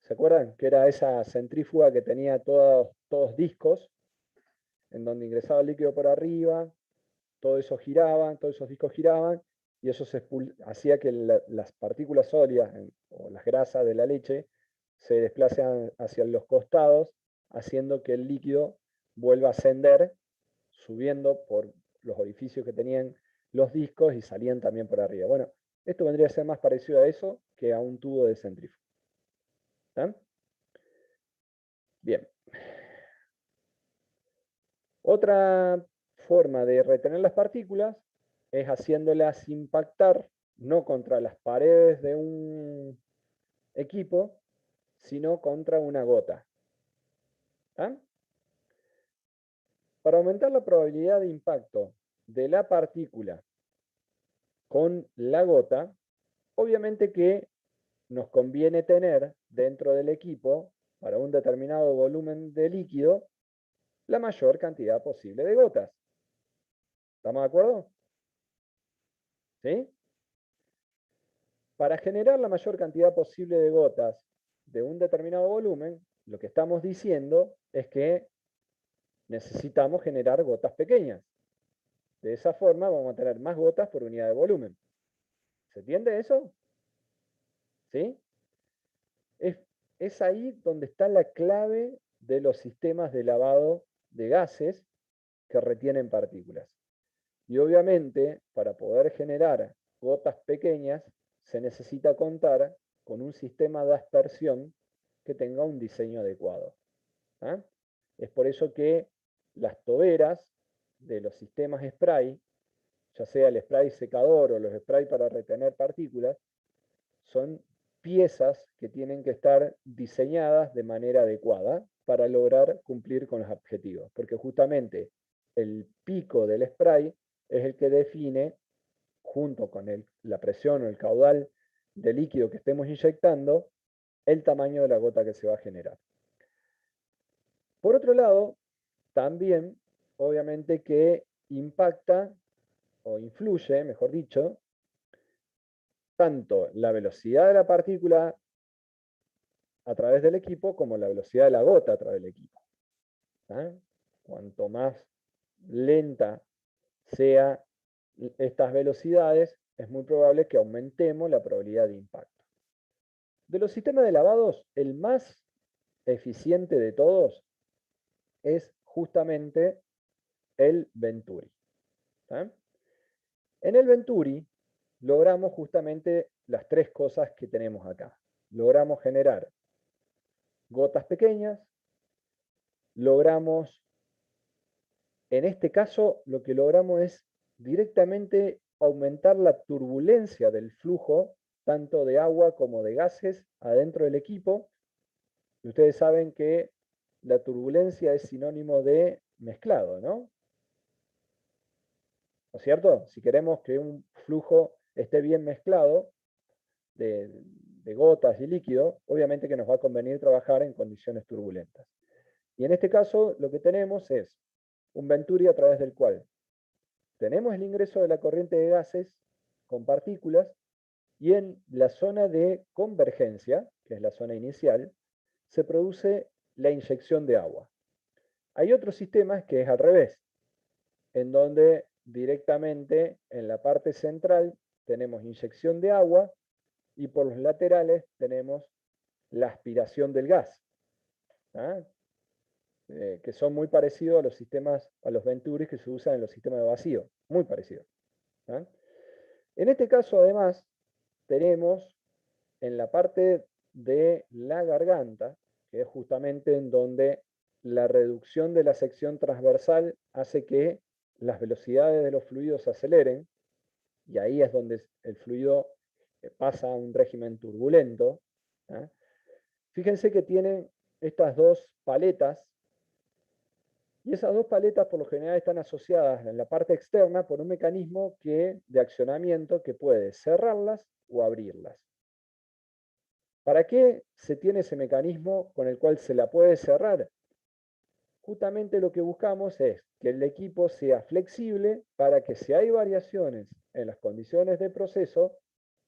¿Se acuerdan? Que era esa centrífuga que tenía todos discos, en donde ingresaba el líquido por arriba, todo eso giraba, todos esos discos giraban, y eso hacía que las partículas sólidas o las grasas de la leche se desplacen hacia los costados, haciendo que el líquido vuelva a ascender, subiendo por los orificios que tenían los discos y salían también por arriba. Bueno, esto vendría a ser más parecido a eso que a un tubo de centrífugo. ¿Está? Bien. Otra forma de retener las partículas es haciéndolas impactar no contra las paredes de un equipo, sino contra una gota. ¿Ah? Para aumentar la probabilidad de impacto de la partícula con la gota, obviamente que nos conviene tener dentro del equipo, para un determinado volumen de líquido, la mayor cantidad posible de gotas. ¿Estamos de acuerdo? ¿Sí? Para generar la mayor cantidad posible de gotas de un determinado volumen, lo que estamos diciendo es que necesitamos generar gotas pequeñas. De esa forma vamos a tener más gotas por unidad de volumen. ¿Se entiende eso? ¿Sí? Es ahí donde está la clave de los sistemas de lavado de gases que retienen partículas. Y obviamente, para poder generar gotas pequeñas, se necesita contar con un sistema de aspersión que tenga un diseño adecuado. ¿Ah? Es por eso que las toberas de los sistemas spray, ya sea el spray secador o los spray para retener partículas, piezas que tienen que estar diseñadas de manera adecuada para lograr cumplir con los objetivos, porque justamente el pico del spray es el que define, junto con la presión o el caudal de líquido que estemos inyectando, el tamaño de la gota que se va a generar. Por otro lado, también, obviamente que impacta o influye, mejor dicho, tanto la velocidad de la partícula a través del equipo como la velocidad de la gota a través del equipo. Cuanto más lenta sea estas velocidades, es muy probable que aumentemos la probabilidad de impacto. De los sistemas de lavados, el más eficiente de todos es justamente el Venturi. En el Venturi logramos justamente las tres cosas que tenemos acá. Logramos generar gotas pequeñas, logramos, en este caso, lo que logramos es directamente aumentar la turbulencia del flujo, tanto de agua como de gases, adentro del equipo. Y ustedes saben que la turbulencia es sinónimo de mezclado, ¿no? ¿No es cierto? Si queremos que un flujo esté bien mezclado de gotas y líquido, obviamente que nos va a convenir trabajar en condiciones turbulentas. Y en este caso lo que tenemos es un Venturi a través del cual tenemos el ingreso de la corriente de gases con partículas y en la zona de convergencia, que es la zona inicial, se produce la inyección de agua. Hay otros sistemas que es al revés, en donde directamente en la parte central tenemos inyección de agua y por los laterales tenemos la aspiración del gas, que son muy parecidos a los sistemas, a los Venturis que se usan en los sistemas de vacío, muy parecidos. En este caso, además, tenemos en la parte de la garganta, que es justamente en donde la reducción de la sección transversal hace que las velocidades de los fluidos se aceleren, y ahí es donde el fluido pasa a un régimen turbulento. Fíjense que tienen estas dos paletas, y esas dos paletas por lo general están asociadas en la parte externa por un mecanismo de accionamiento que puede cerrarlas o abrirlas. ¿Para qué se tiene ese mecanismo con el cual se la puede cerrar? Justamente lo que buscamos es que el equipo sea flexible para que si hay variaciones en las condiciones de proceso,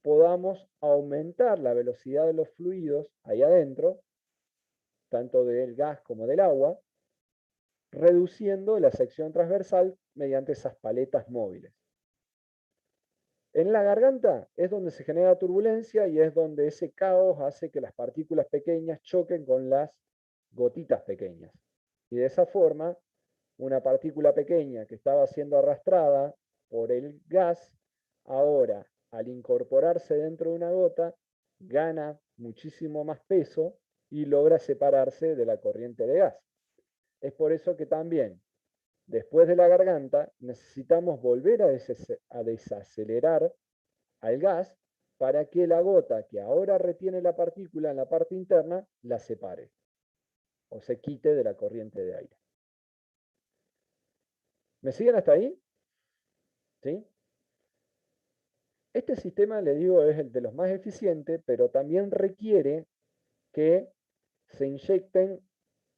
podamos aumentar la velocidad de los fluidos ahí adentro, tanto del gas como del agua, reduciendo la sección transversal mediante esas paletas móviles. En la garganta es donde se genera turbulencia y es donde ese caos hace que las partículas pequeñas choquen con las gotitas pequeñas. Y de esa forma, una partícula pequeña que estaba siendo arrastrada por el gas, ahora al incorporarse dentro de una gota, gana muchísimo más peso y logra separarse de la corriente de gas. Es por eso que también, después de la garganta, necesitamos volver a desacelerar al gas para que la gota que ahora retiene la partícula en la parte interna la separe o se quite de la corriente de aire. ¿Me siguen hasta ahí? ¿Sí? Este sistema, le digo, es el de los más eficientes, pero también requiere que se inyecten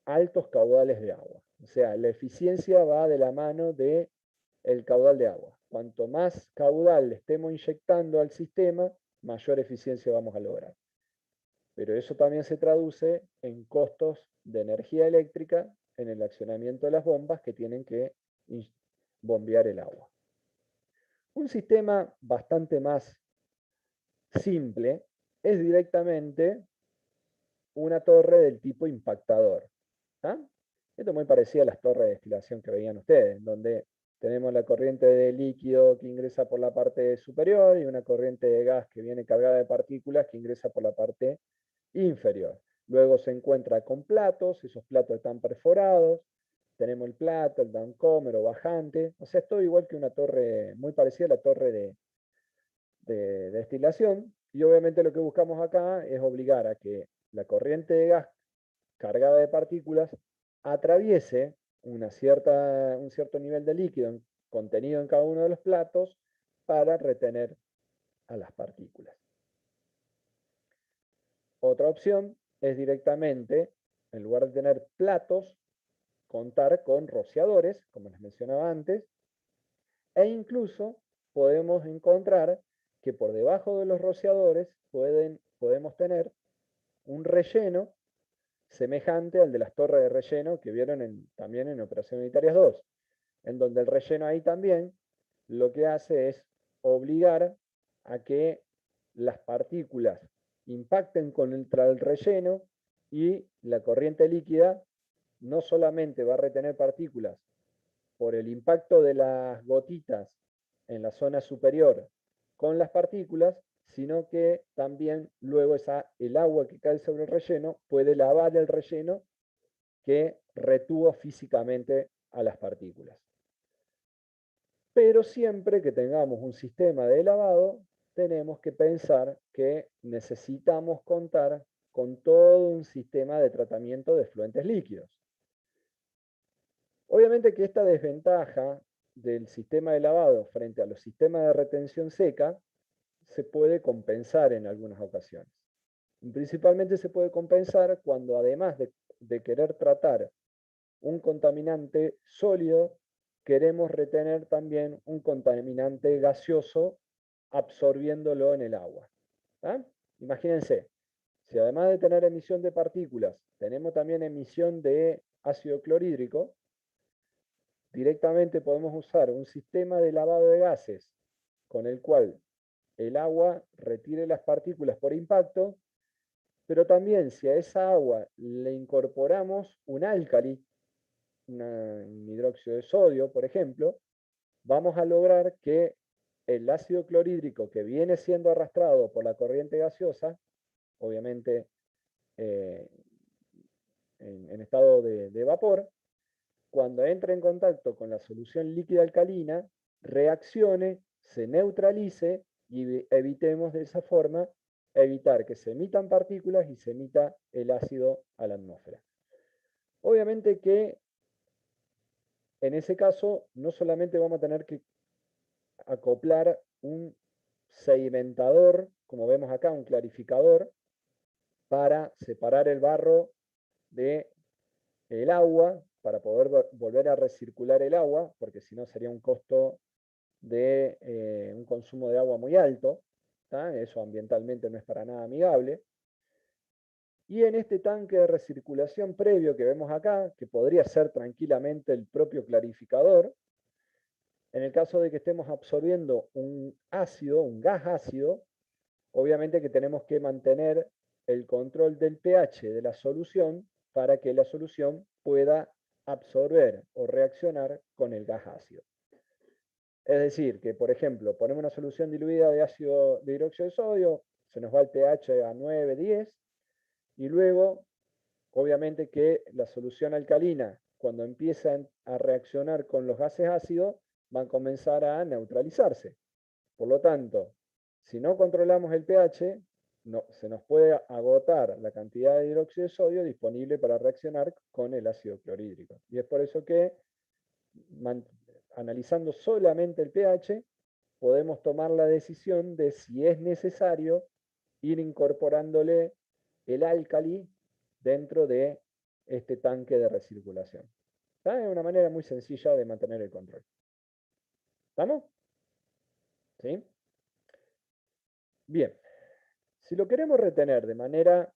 altos caudales de agua. O sea, la eficiencia va de la mano del caudal de agua. Cuanto más caudal le estemos inyectando al sistema, mayor eficiencia vamos a lograr. Pero eso también se traduce en costos de energía eléctrica en el accionamiento de las bombas que tienen que bombear el agua. Un sistema bastante más simple es directamente una torre del tipo impactador. Esto es muy parecido a las torres de destilación que veían ustedes, donde tenemos la corriente de líquido que ingresa por la parte superior y una corriente de gas que viene cargada de partículas que ingresa por la parte inferior. Luego se encuentra con platos, esos platos están perforados, tenemos el plato, el downcomer o bajante, o sea, es todo igual que una torre, muy parecida a la torre de destilación, Y obviamente lo que buscamos acá es obligar a que la corriente de gas cargada de partículas atraviese un cierto nivel de líquido contenido en cada uno de los platos para retener a las partículas. Otra opción es directamente, en lugar de tener platos, contar con rociadores, como les mencionaba antes, e incluso podemos encontrar que por debajo de los rociadores podemos tener un relleno semejante al de las torres de relleno que vieron también en Operación Unitarias 2, en donde el relleno ahí también lo que hace es obligar a que las partículas impacten contra el relleno y la corriente líquida no solamente va a retener partículas por el impacto de las gotitas en la zona superior con las partículas, sino que también luego el agua que cae sobre el relleno puede lavar el relleno que retuvo físicamente a las partículas. Pero siempre que tengamos un sistema de lavado, tenemos que pensar que necesitamos contar con todo un sistema de tratamiento de efluentes líquidos. Obviamente que esta desventaja del sistema de lavado frente a los sistemas de retención seca se puede compensar en algunas ocasiones. Principalmente se puede compensar cuando además de querer tratar un contaminante sólido, queremos retener también un contaminante gaseoso absorbiéndolo en el agua. ¿Ah? Imagínense, si además de tener emisión de partículas, tenemos también emisión de ácido clorhídrico, directamente podemos usar un sistema de lavado de gases con el cual el agua retire las partículas por impacto, pero también si a esa agua le incorporamos un álcali, un hidróxido de sodio, por ejemplo, vamos a lograr que el ácido clorhídrico que viene siendo arrastrado por la corriente gaseosa, obviamente en estado de vapor, cuando entre en contacto con la solución líquida alcalina, reaccione, se neutralice y evitemos de esa forma evitar que se emitan partículas y se emita el ácido a la atmósfera. Obviamente que en ese caso no solamente vamos a tener que acoplar un sedimentador, como vemos acá, un clarificador, para separar el barro del agua, para poder volver a recircular el agua, porque si no sería un costo de un consumo de agua muy alto, ¿tá? Eso ambientalmente no es para nada amigable. Y en este tanque de recirculación previo que vemos acá, que podría ser tranquilamente el propio clarificador, en el caso de que estemos absorbiendo un ácido, un gas ácido, obviamente que tenemos que mantener el control del pH de la solución para que la solución pueda absorber o reaccionar con el gas ácido. Es decir, que por ejemplo, ponemos una solución diluida de ácido de hidróxido de sodio, se nos va el pH a 9, 10, y luego, obviamente que la solución alcalina, cuando empiezan a reaccionar con los gases ácidos, van a comenzar a neutralizarse. Por lo tanto, si no controlamos el pH, se nos puede agotar la cantidad de hidróxido de sodio disponible para reaccionar con el ácido clorhídrico. Y es por eso que, analizando solamente el pH, podemos tomar la decisión de si es necesario ir incorporándole el álcali dentro de este tanque de recirculación. ¿Está? Es una manera muy sencilla de mantener el control. ¿Estamos? ¿Sí? Bien. Si lo queremos retener de manera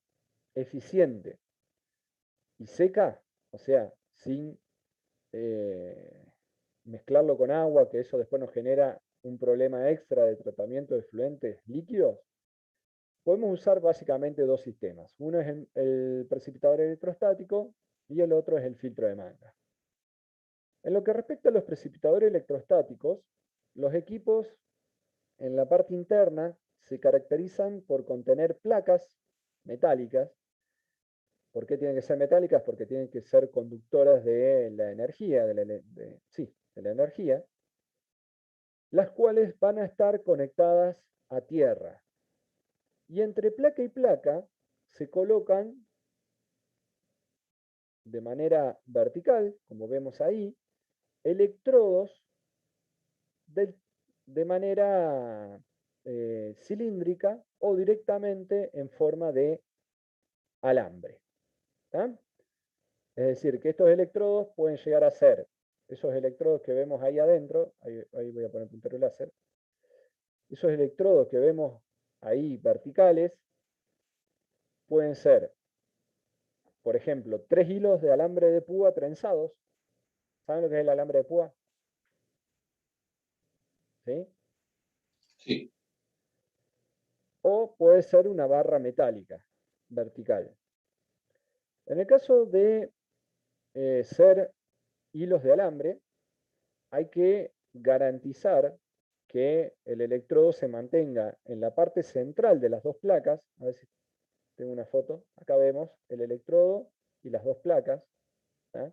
eficiente y seca, o sea, sin mezclarlo con agua, que eso después nos genera un problema extra de tratamiento de efluentes líquidos, podemos usar básicamente dos sistemas. Uno es el precipitador electrostático y el otro es el filtro de manga. En lo que respecta a los precipitadores electrostáticos, los equipos en la parte interna se caracterizan por contener placas metálicas. ¿Por qué tienen que ser metálicas? Porque tienen que ser conductoras de la energía, de la energía, las cuales van a estar conectadas a tierra. Y entre placa y placa se colocan de manera vertical, como vemos ahí, electrodos de manera cilíndrica o directamente en forma de alambre. ¿Tá? Es decir, que estos electrodos pueden llegar a ser esos electrodos que vemos ahí adentro, ahí voy a poner puntero láser, esos electrodos que vemos ahí verticales pueden ser, por ejemplo, 3 hilos de alambre de púa trenzados. ¿Saben lo que es el alambre de púa? ¿Sí? Sí. O puede ser una barra metálica vertical. En el caso de ser hilos de alambre, hay que garantizar que el electrodo se mantenga en la parte central de las dos placas. A ver si tengo una foto. Acá vemos el electrodo y las dos placas. ¿eh?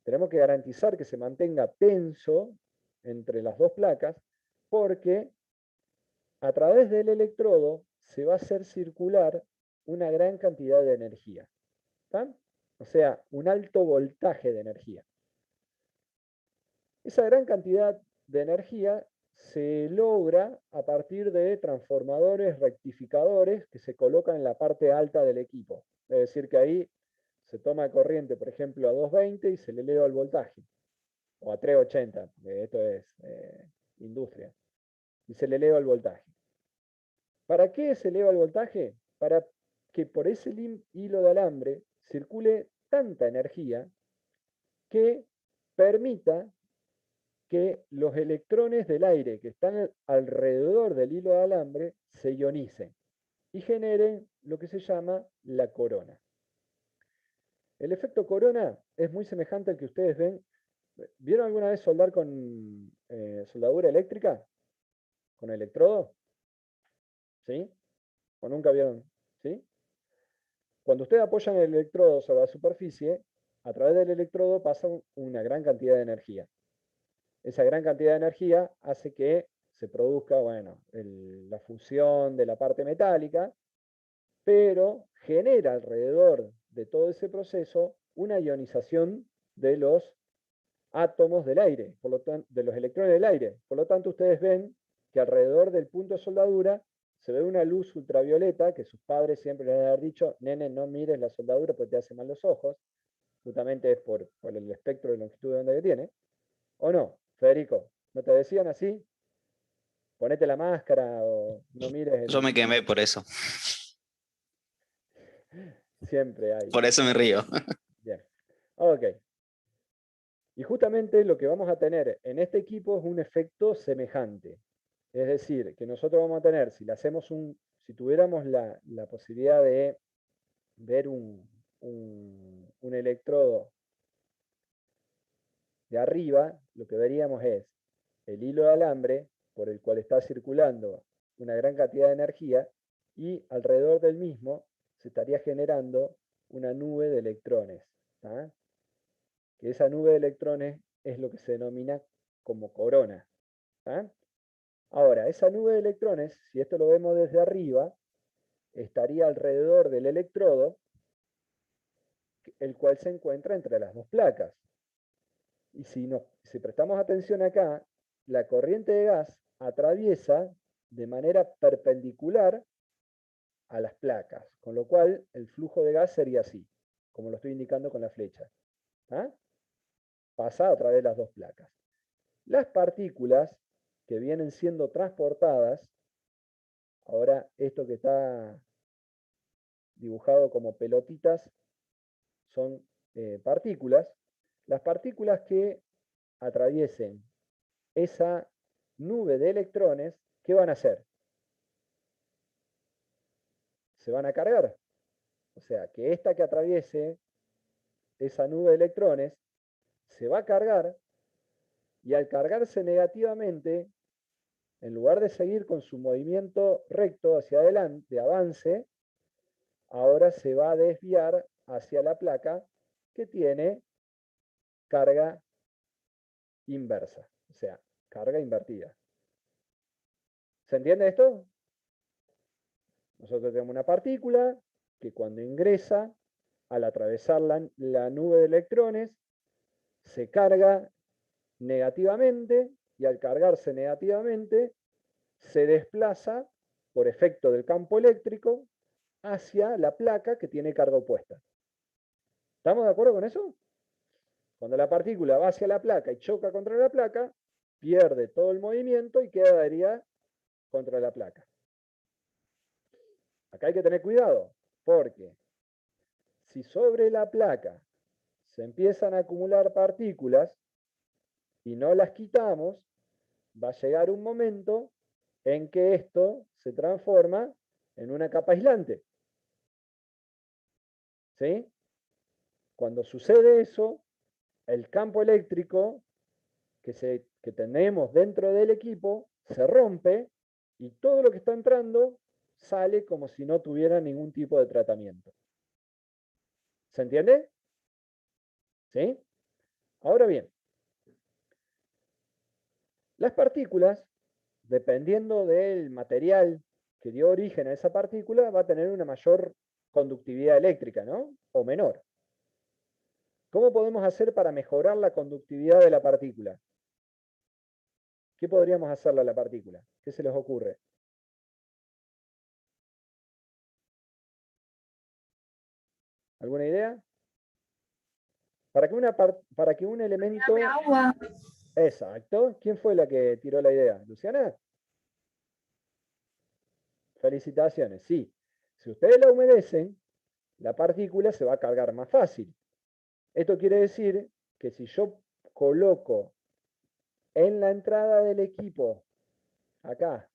Tenemos que garantizar que se mantenga tenso entre las dos placas porque a través del electrodo se va a hacer circular una gran cantidad de energía. ¿tá? O sea, un alto voltaje de energía. Esa gran cantidad de energía se logra a partir de transformadores rectificadores que se colocan en la parte alta del equipo. Es decir, que ahí se toma corriente, por ejemplo, a 220 y se le eleva el voltaje. O a 380, porque esto es industria. Y se le eleva el voltaje. ¿Para qué se eleva el voltaje? Para que por ese hilo de alambre circule tanta energía que permita que los electrones del aire que están alrededor del hilo de alambre se ionicen y generen lo que se llama la corona. El efecto corona es muy semejante al que ustedes ven. ¿Vieron alguna vez soldar con soldadura eléctrica? ¿Con electrodo? ¿Sí? ¿O nunca vieron? ¿Sí? Cuando ustedes apoyan el electrodo sobre la superficie, a través del electrodo pasa una gran cantidad de energía. Esa gran cantidad de energía hace que se produzca, bueno, la fusión de la parte metálica, pero genera alrededor de todo ese proceso una ionización de los átomos del aire, por lo tanto, de los electrones del aire. Por lo tanto, ustedes ven que alrededor del punto de soldadura se ve una luz ultravioleta que sus padres siempre les han dicho, nene, no mires la soldadura porque te hace mal los ojos. Justamente es por el espectro de longitud de onda que tiene. ¿O no, Federico? ¿No te decían así? Ponete la máscara o no mires Yo me quemé por eso. Siempre hay. Por eso me río. Bien. Ok. Y justamente lo que vamos a tener en este equipo es un efecto semejante. Es decir, que nosotros vamos a tener, si tuviéramos la posibilidad de ver un electrodo de arriba, lo que veríamos es el hilo de alambre por el cual está circulando una gran cantidad de energía y alrededor del mismo se estaría generando una nube de electrones. ¿tá? Que esa nube de electrones es lo que se denomina como corona. ¿tá? Ahora, esa nube de electrones, si esto lo vemos desde arriba, estaría alrededor del electrodo, el cual se encuentra entre las dos placas. Y si prestamos atención acá, la corriente de gas atraviesa de manera perpendicular a las placas, con lo cual el flujo de gas sería así, como lo estoy indicando con la flecha. ¿ah? Pasa a través de las dos placas. Las partículas que vienen siendo transportadas, ahora esto que está dibujado como pelotitas, son partículas. Las partículas que atraviesen esa nube de electrones, ¿qué van a hacer? Se van a cargar. O sea, que esta que atraviese esa nube de electrones se va a cargar y al cargarse negativamente, en lugar de seguir con su movimiento recto hacia adelante, de avance, ahora se va a desviar hacia la placa que tiene carga inversa, o sea, carga invertida. ¿Se entiende esto? Nosotros tenemos una partícula que cuando ingresa, al atravesar la nube de electrones, se carga negativamente y al cargarse negativamente se desplaza por efecto del campo eléctrico hacia la placa que tiene carga opuesta. ¿Estamos de acuerdo con eso? Cuando la partícula va hacia la placa y choca contra la placa, pierde todo el movimiento y queda adherida contra la placa. Acá hay que tener cuidado, porque si sobre la placa se empiezan a acumular partículas y no las quitamos, va a llegar un momento en que esto se transforma en una capa aislante. ¿Sí? Cuando sucede eso, el campo eléctrico que tenemos dentro del equipo se rompe y todo lo que está entrando sale como si no tuviera ningún tipo de tratamiento. ¿Se entiende? ¿Sí? Ahora bien, las partículas, dependiendo del material que dio origen a esa partícula, va a tener una mayor conductividad eléctrica, ¿no? O menor. ¿Cómo podemos hacer para mejorar la conductividad de la partícula? ¿Qué podríamos hacerle a la partícula? ¿Qué se les ocurre? ¿Alguna idea? Para que un elemento... Agua. Exacto. ¿Quién fue la que tiró la idea? ¿Luciana? Felicitaciones, sí. Si ustedes la humedecen, la partícula se va a cargar más fácil. Esto quiere decir que si yo coloco en la entrada del equipo, acá,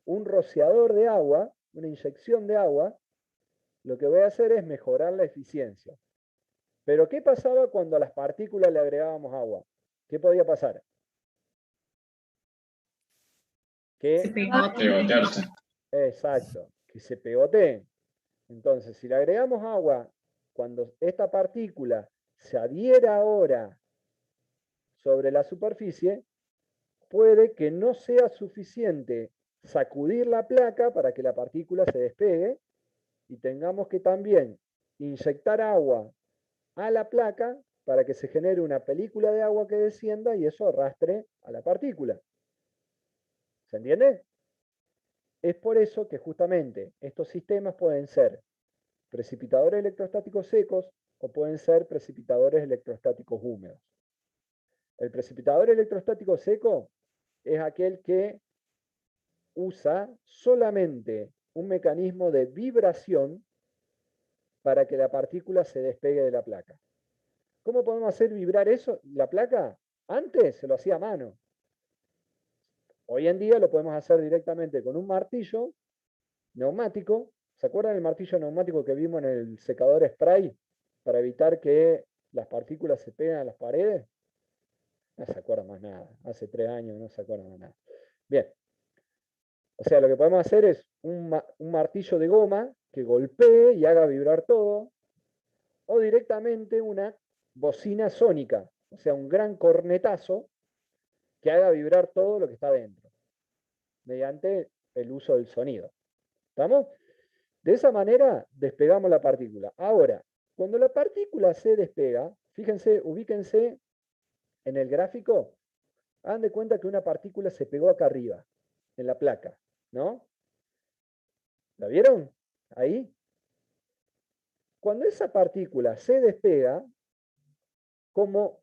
un rociador de agua, una inyección de agua, lo que voy a hacer es mejorar la eficiencia. Pero ¿qué pasaba cuando a las partículas le agregábamos agua? ¿Qué podía pasar? Se Que, pegó. Pegotearse. exacto, que se pegoteen. Entonces, si le agregamos agua, cuando esta partícula se adhiera ahora sobre la superficie, puede que no sea suficiente sacudir la placa para que la partícula se despegue y tengamos que también inyectar agua a la placa para que se genere una película de agua que descienda y eso arrastre a la partícula. ¿Se entiende? Es por eso que justamente estos sistemas pueden ser precipitadores electrostáticos secos o pueden ser precipitadores electrostáticos húmedos. El precipitador electrostático seco es aquel que usa solamente un mecanismo de vibración para que la partícula se despegue de la placa. ¿Cómo podemos hacer vibrar eso? La placa antes se lo hacía a mano. Hoy en día lo podemos hacer directamente con un martillo neumático. ¿Se acuerdan del martillo neumático que vimos en el secador spray para evitar que las partículas se peguen a las paredes? No se acuerdan más nada. Hace 3 años no se acuerdan más nada. Bien. O sea, lo que podemos hacer es un martillo de goma que golpee y haga vibrar todo, o directamente una bocina sónica, o sea, un gran cornetazo que haga vibrar todo lo que está dentro, mediante el uso del sonido. ¿Estamos? De esa manera despegamos la partícula. Ahora, cuando la partícula se despega, fíjense, ubíquense en el gráfico, hagan de cuenta que una partícula se pegó acá arriba, en la placa, ¿no? ¿La vieron? Ahí. Cuando esa partícula se despega, como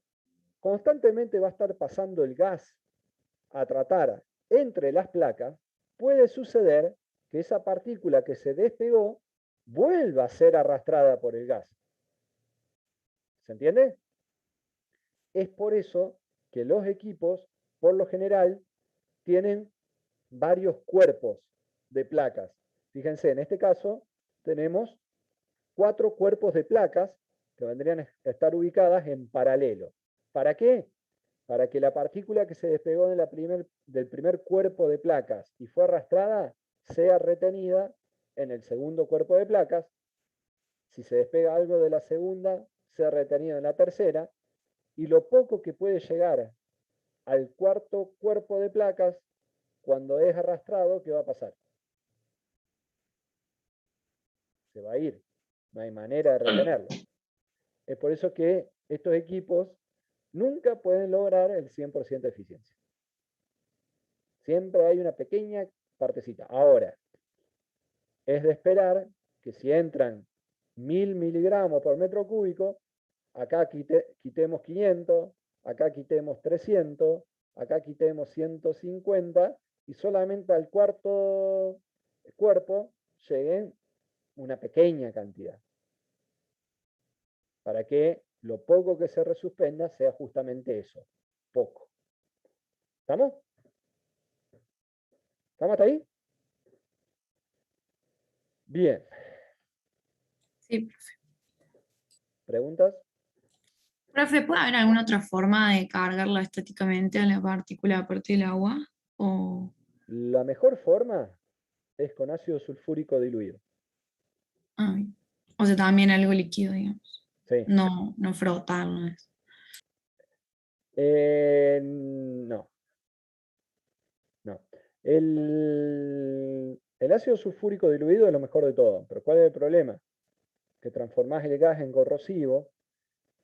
constantemente va a estar pasando el gas a tratar entre las placas, puede suceder que esa partícula que se despegó vuelva a ser arrastrada por el gas. ¿Se entiende? Es por eso que los equipos, por lo general, tienen varios cuerpos de placas. Fíjense, en este caso tenemos 4 cuerpos de placas que vendrían a estar ubicadas en paralelo. ¿Para qué? Para que la partícula que se despegó del primer cuerpo de placas y fue arrastrada sea retenida en el segundo cuerpo de placas. Si se despega algo de la segunda, sea retenido en la tercera. Y lo poco que puede llegar al cuarto cuerpo de placas, cuando es arrastrado, ¿qué va a pasar? se va a ir. No hay manera de retenerlo. Es por eso que estos equipos nunca pueden lograr el 100% de eficiencia. Siempre hay una pequeña partecita. Ahora, es de esperar que si entran 1000 miligramos por metro cúbico, acá quitemos 500, acá quitemos 300, acá quitemos 150 y solamente al cuarto cuerpo lleguen una pequeña cantidad. Para que lo poco que se resuspenda sea justamente eso, poco. ¿Estamos? ¿Estamos hasta ahí? Bien. Sí, profe. ¿Preguntas? Profe, ¿puede haber alguna otra forma de cargarla estáticamente a la partícula aparte del agua? O... La mejor forma es con ácido sulfúrico diluido. ay, o sea, también algo líquido, digamos. Sí. No, no frotarlo. No. No. El ácido sulfúrico diluido es lo mejor de todo, pero ¿cuál es el problema? Que transformás el gas en corrosivo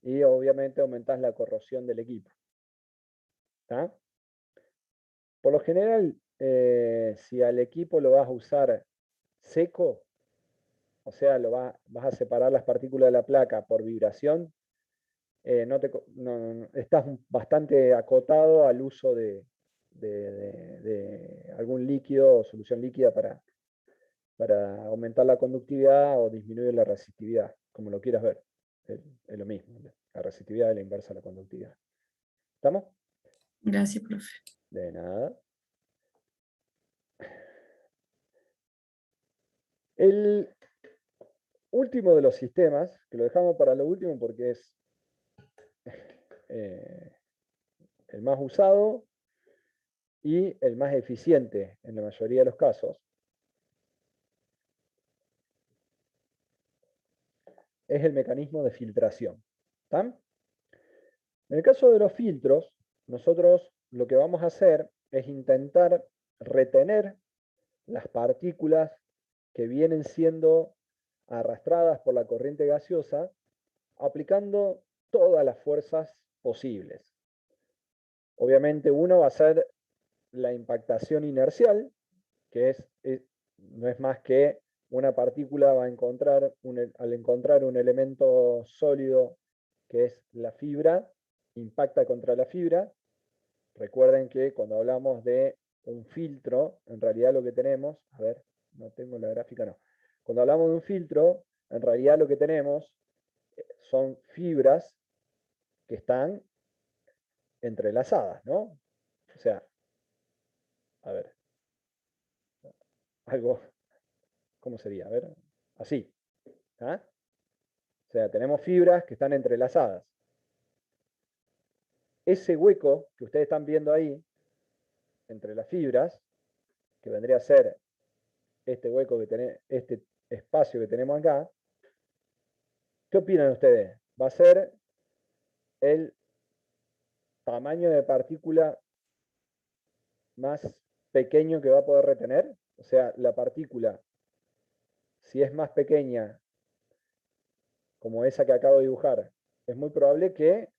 y obviamente aumentás la corrosión del equipo. ¿Está? Por lo general, si al equipo lo vas a usar seco, o sea, vas a separar las partículas de la placa por vibración, estás bastante acotado al uso de algún líquido o solución líquida para aumentar la conductividad o disminuir la resistividad, como lo quieras ver. Es lo mismo, la resistividad es la inversa a la conductividad. ¿Estamos? Gracias, profe. De nada. El último de los sistemas, que lo dejamos para lo último porque es el más usado y el más eficiente en la mayoría de los casos, es el mecanismo de filtración. ¿Está? En el caso de los filtros, nosotros lo que vamos a hacer es intentar retener las partículas que vienen siendo arrastradas por la corriente gaseosa aplicando todas las fuerzas posibles. Obviamente uno va a ser la impactación inercial, que no es más que una partícula va a encontrar, al encontrar un elemento sólido que es la fibra, impacta contra la fibra. Recuerden que cuando hablamos de un filtro, en realidad lo que tenemos, a ver, no tengo la gráfica, no. Cuando hablamos de un filtro, en realidad lo que tenemos son fibras que están entrelazadas, ¿no? O sea, a ver, algo, ¿cómo sería? A ver, así. ¿Ah? O sea, tenemos fibras que están entrelazadas. Ese hueco que ustedes están viendo ahí, entre las fibras, que vendría a ser este hueco que tenemos, este espacio que tenemos acá, ¿qué opinan ustedes? ¿Va a ser el tamaño de partícula más pequeño que va a poder retener? O sea, la partícula, si es más pequeña, como esa que acabo de dibujar, es muy probable que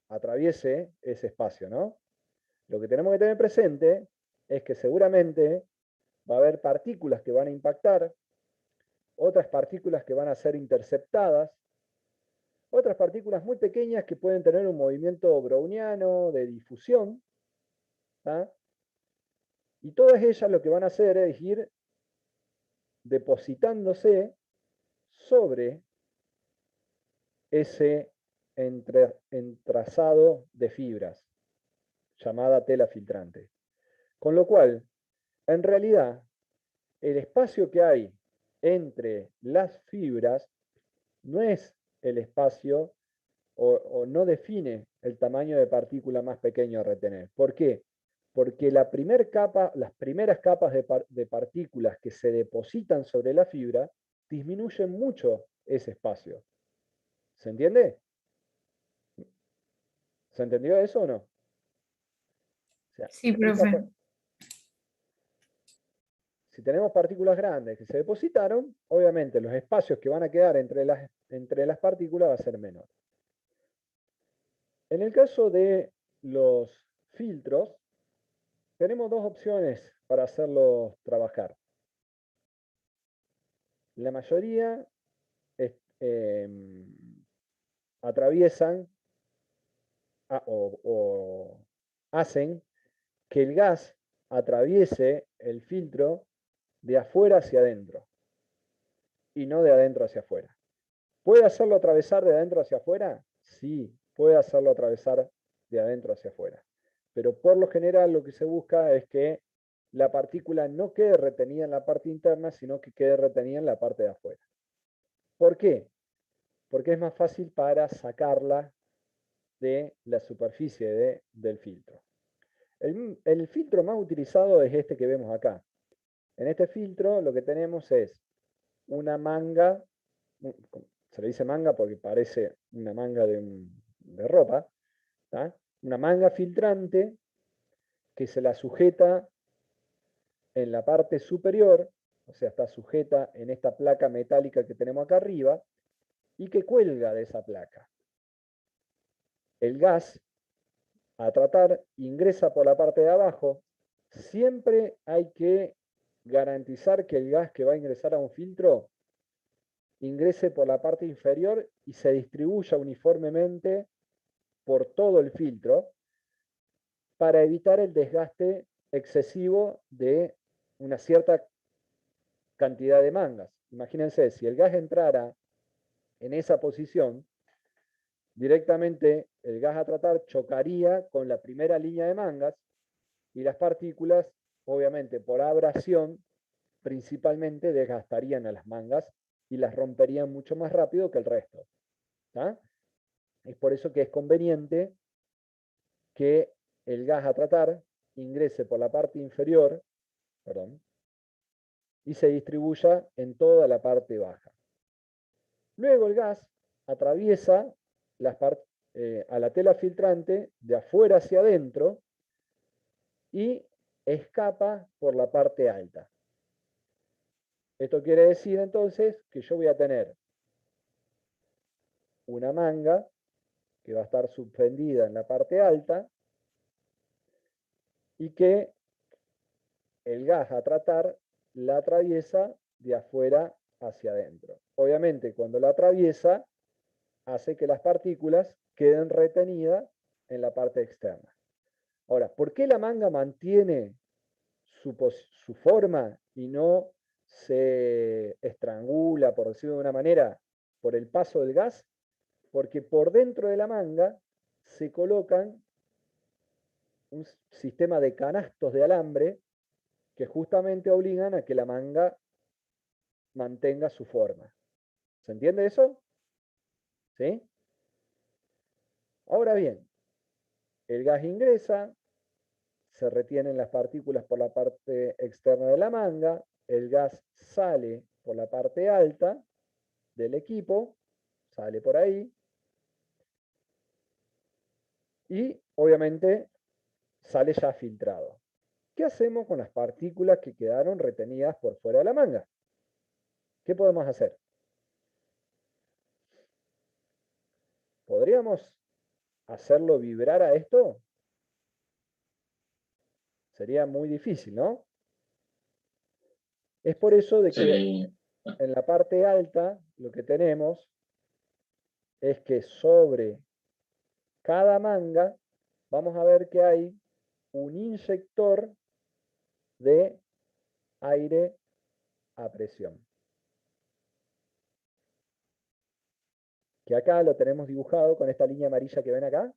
atraviese ese espacio, ¿no? Lo que tenemos que tener presente es que seguramente va a haber partículas que van a impactar, otras partículas que van a ser interceptadas, otras partículas muy pequeñas que pueden tener un movimiento browniano de difusión, ¿tá? Y todas ellas lo que van a hacer es ir depositándose sobre ese entrazado de fibras, llamada tela filtrante. Con lo cual, en realidad, el espacio que hay entre las fibras no es el espacio o no define el tamaño de partícula más pequeño a retener. ¿Por qué? Porque las primeras capas de partículas que se depositan sobre la fibra disminuyen mucho ese espacio. ¿Se entiende? ¿Se entendió eso o no? O sea, Sí, profe. si tenemos partículas grandes que se depositaron, obviamente los espacios que van a quedar entre las partículas va a ser menor. En el caso de los filtros, tenemos dos opciones para hacerlos trabajar. La mayoría atraviesan o hacen que el gas atraviese el filtro de afuera hacia adentro y no de adentro hacia afuera. ¿Puede hacerlo atravesar de adentro hacia afuera? Sí, puede hacerlo atravesar de adentro hacia afuera. Pero por lo general lo que se busca es que la partícula no quede retenida en la parte interna, sino que quede retenida en la parte de afuera. ¿Por qué? Porque es más fácil para sacarla de la superficie del filtro. El filtro más utilizado es este que vemos acá. En este filtro lo que tenemos es una manga, se le dice manga porque parece una manga de ropa, ¿tá? Una manga filtrante que se la sujeta en la parte superior, o sea, está sujeta en esta placa metálica que tenemos acá arriba, y que cuelga de esa placa. El gas, a tratar, ingresa por la parte de abajo. Siempre hay que garantizar que el gas que va a ingresar a un filtro ingrese por la parte inferior y se distribuya uniformemente por todo el filtro para evitar el desgaste excesivo de una cierta cantidad de mangas. Imagínense, si el gas entrara en esa posición, directamente el gas a tratar chocaría con la primera línea de mangas y las partículas, obviamente por abrasión, principalmente desgastarían a las mangas y las romperían mucho más rápido que el resto. ¿Tá? Es por eso que es conveniente que el gas a tratar ingrese por la parte inferior, y se distribuya en toda la parte baja. Luego el gas atraviesa a la tela filtrante de afuera hacia adentro y escapa por la parte alta. Esto quiere decir entonces que yo voy a tener una manga que va a estar suspendida en la parte alta y que el gas a tratar la atraviesa de afuera hacia adentro. Obviamente, cuando la atraviesa, hace que las partículas queden retenidas en la parte externa. Ahora, ¿por qué la manga mantiene su forma y no se estrangula, por decirlo de una manera, por el paso del gas? Porque por dentro de la manga se colocan un sistema de canastos de alambre que justamente obligan a que la manga mantenga su forma. ¿Se entiende eso? ¿Sí? Ahora bien, el gas ingresa, se retienen las partículas por la parte externa de la manga, el gas sale por la parte alta del equipo, sale por ahí, y obviamente sale ya filtrado. ¿Qué hacemos con las partículas que quedaron retenidas por fuera de la manga? ¿Qué podemos hacer? ¿Podríamos hacerlo vibrar a esto? Sería muy difícil, ¿no? Es por eso de que Sí. en la parte alta lo que tenemos es que sobre cada manga vamos a ver que hay un inyector de aire a presión. Que acá lo tenemos dibujado con esta línea amarilla que ven acá.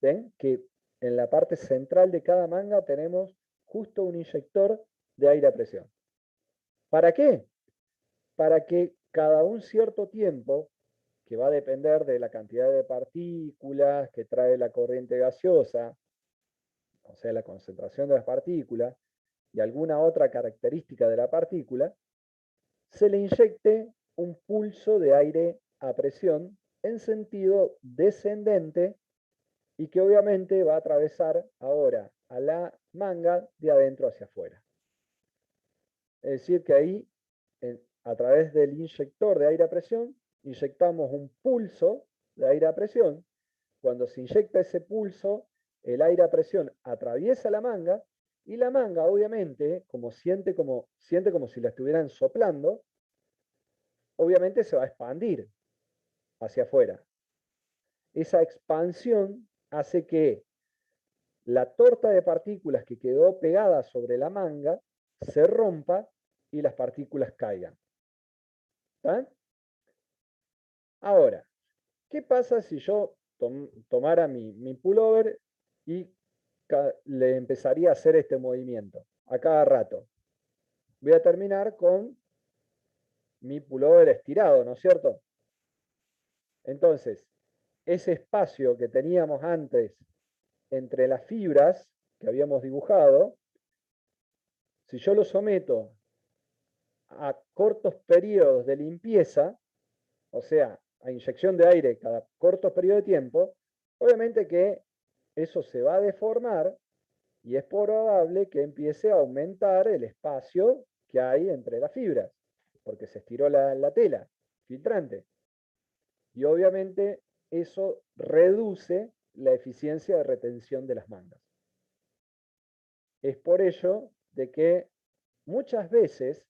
¿Ven? Que en la parte central de cada manga tenemos justo un inyector de aire a presión. ¿Para qué? Para que cada un cierto tiempo, que va a depender de la cantidad de partículas que trae la corriente gaseosa, o sea, la concentración de las partículas, y alguna otra característica de la partícula, se le inyecte un pulso de aire a presión en sentido descendente y que obviamente va a atravesar ahora a la manga de adentro hacia afuera. Es decir, que ahí, a través del inyector de aire a presión, inyectamos un pulso de aire a presión. Cuando se inyecta ese pulso, el aire a presión atraviesa la manga y la manga, obviamente, siente como si la estuvieran soplando, obviamente se va a expandir hacia afuera. Esa expansión hace que la torta de partículas que quedó pegada sobre la manga se rompa y las partículas caigan. ¿Está? Ahora, ¿qué pasa si yo tomara mi pullover y le empezaría a hacer este movimiento a cada rato? Voy a terminar con mi pullover estirado, ¿no es cierto? Entonces, ese espacio que teníamos antes entre las fibras que habíamos dibujado, si yo lo someto a cortos periodos de limpieza, o sea, a inyección de aire cada corto periodo de tiempo, obviamente que eso se va a deformar y es probable que empiece a aumentar el espacio que hay entre las fibras, porque se estiró la tela filtrante. Y obviamente eso reduce la eficiencia de retención de las mangas. Es por ello de que muchas veces,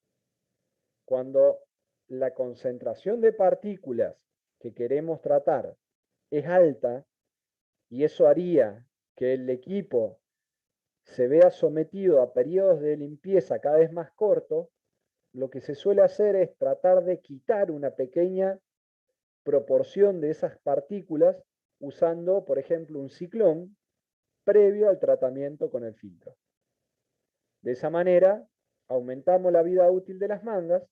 cuando la concentración de partículas que queremos tratar es alta, y eso haría que el equipo se vea sometido a periodos de limpieza cada vez más cortos, lo que se suele hacer es tratar de quitar una pequeña proporción de esas partículas usando, por ejemplo, un ciclón previo al tratamiento con el filtro. De esa manera, aumentamos la vida útil de las mangas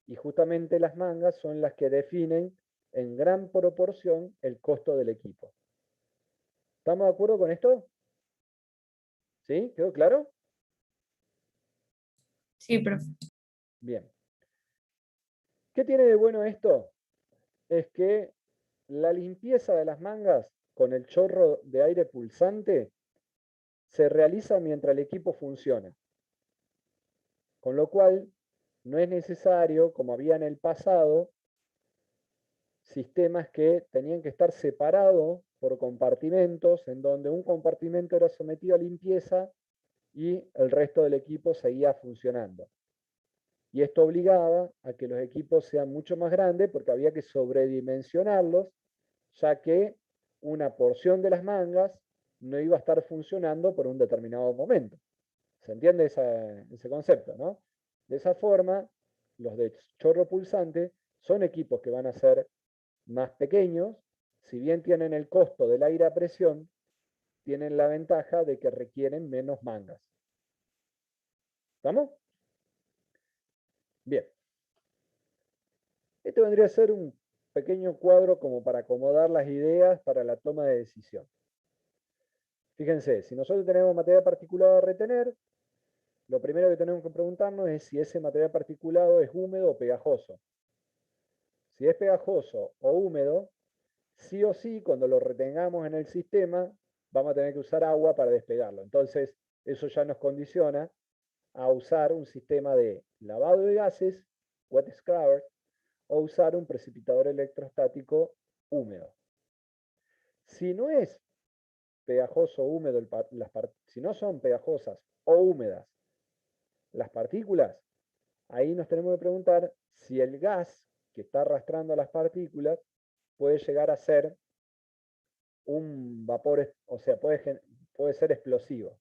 y justamente las mangas son las que definen en gran proporción el costo del equipo. ¿Estamos de acuerdo con esto? ¿Sí? ¿Quedó claro? Sí, profe. Bien. ¿Qué tiene de bueno esto? Es que la limpieza de las mangas con el chorro de aire pulsante se realiza mientras el equipo funciona. Con lo cual, no es necesario, como había en el pasado, sistemas que tenían que estar separados por compartimentos, en donde un compartimento era sometido a limpieza y el resto del equipo seguía funcionando. Y esto obligaba a que los equipos sean mucho más grandes porque había que sobredimensionarlos, ya que una porción de las mangas no iba a estar funcionando por un determinado momento. ¿Se entiende ese concepto, no? De esa forma, los de chorro pulsante son equipos que van a ser más pequeños, si bien tienen el costo del aire a presión, tienen la ventaja de que requieren menos mangas. ¿Estamos? Bien. Este vendría a ser un pequeño cuadro como para acomodar las ideas para la toma de decisión. Fíjense, si nosotros tenemos material particulado a retener, lo primero que tenemos que preguntarnos es si ese material particulado es húmedo o pegajoso. Si es pegajoso o húmedo, sí o sí, cuando lo retengamos en el sistema, vamos a tener que usar agua para despegarlo. Entonces, eso ya nos condiciona a usar un sistema de lavado de gases, wet scrubber, o usar un precipitador electrostático húmedo. Si no es pegajoso o húmedo, si no son pegajosas o húmedas las partículas, ahí nos tenemos que preguntar si el gas que está arrastrando las partículas puede llegar a ser un vapor, o sea, puede ser explosivo.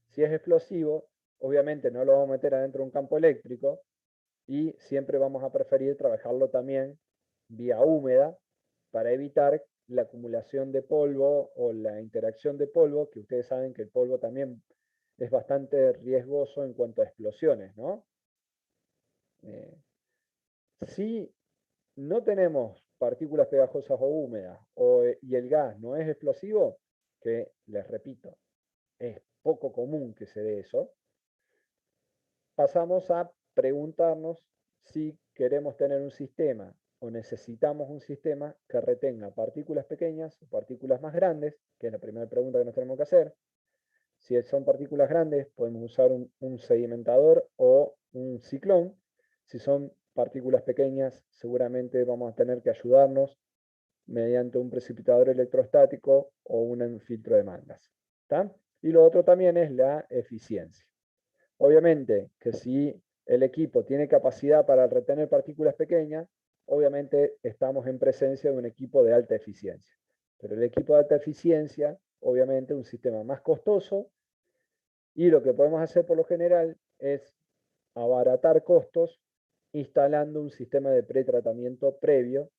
Si es explosivo, obviamente no lo vamos a meter adentro de un campo eléctrico y siempre vamos a preferir trabajarlo también vía húmeda para evitar la acumulación de polvo o la interacción de polvo, que ustedes saben que el polvo también es bastante riesgoso en cuanto a explosiones, ¿no? Si no tenemos partículas pegajosas o húmedas y el gas no es explosivo, que les repito, es poco común que se dé eso, pasamos a preguntarnos si queremos tener un sistema o necesitamos un sistema que retenga partículas pequeñas o partículas más grandes, que es la primera pregunta que nos tenemos que hacer. Si son partículas grandes, podemos usar un sedimentador o un ciclón. Si son partículas pequeñas, seguramente vamos a tener que ayudarnos mediante un precipitador electrostático o un filtro de mangas. ¿Está? Y lo otro también es la eficiencia. Obviamente que si el equipo tiene capacidad para retener partículas pequeñas, obviamente estamos en presencia de un equipo de alta eficiencia. Pero el equipo de alta eficiencia, obviamente, es un sistema más costoso, y lo que podemos hacer por lo general es abaratar costos instalando un sistema de pretratamiento previo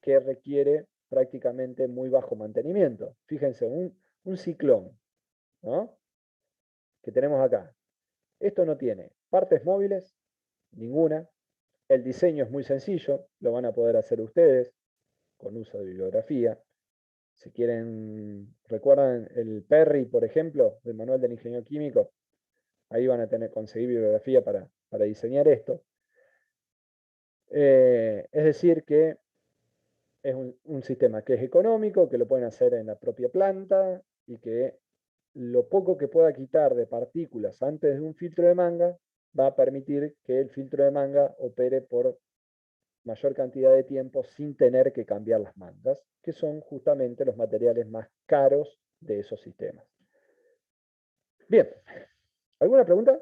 que requiere prácticamente muy bajo mantenimiento. Fíjense, un ciclón, ¿no?, que tenemos acá. Esto no tiene partes móviles, ninguna. El diseño es muy sencillo, lo van a poder hacer ustedes con uso de bibliografía. Si quieren, ¿recuerdan el Perry, por ejemplo, del manual del ingeniero químico? Ahí van a conseguir bibliografía para diseñar esto. Es decir, que es un sistema que es económico, que lo pueden hacer en la propia planta, y que lo poco que pueda quitar de partículas antes de un filtro de manga va a permitir que el filtro de manga opere por mayor cantidad de tiempo sin tener que cambiar las mangas, que son justamente los materiales más caros de esos sistemas. Bien, ¿alguna pregunta?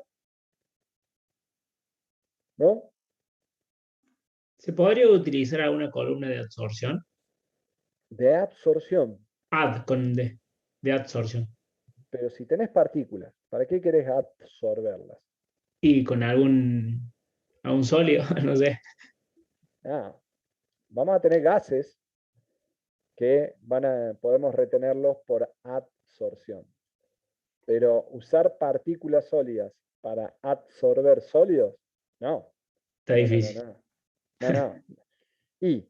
¿No? ¿Se podría utilizar alguna columna de absorción? De absorción. Con D, de absorción. Pero si tenés partículas, ¿para qué querés absorberlas? Y con algún sólido, no sé. Vamos a tener gases que podemos retenerlos por absorción. Pero usar partículas sólidas para absorber sólidos, no. Está difícil. No. Y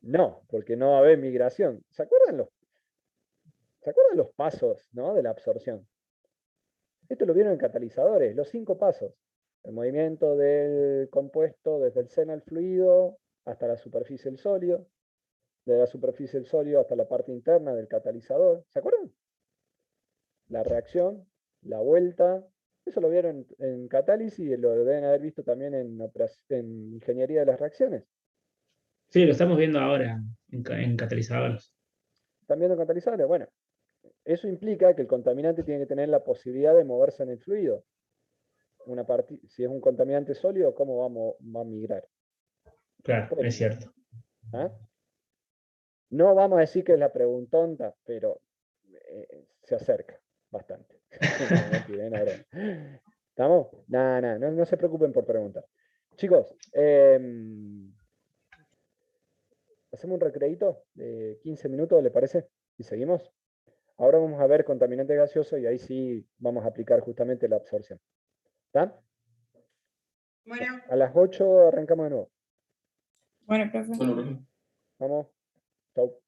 no, porque no va a haber migración. ¿Se acuerdan los pasos, ¿no?, de la absorción? Esto lo vieron en catalizadores, los 5 pasos. El movimiento del compuesto desde el seno al fluido hasta la superficie del sólido, de la superficie del sólido hasta la parte interna del catalizador. ¿Se acuerdan? La reacción, la vuelta. Eso lo vieron en catálisis y lo deben haber visto también en ingeniería de las reacciones. Sí, lo estamos viendo ahora en catalizadores. ¿Están viendo catalizadores? Bueno, eso implica que el contaminante tiene que tener la posibilidad de moverse en el fluido. Si es un contaminante sólido, ¿cómo va a migrar? Claro, es cierto. ¿Ah? No vamos a decir que es la preguntonta, pero se acerca bastante. ¿Estamos? No se preocupen por preguntar. Chicos, hacemos un recreito de 15 minutos, ¿le parece? Y seguimos. Ahora vamos a ver contaminante gaseoso y ahí sí vamos a aplicar justamente la absorción. ¿Está? Bueno, A las 8 arrancamos de nuevo. bueno, profe. Bueno, Vamos. Chau.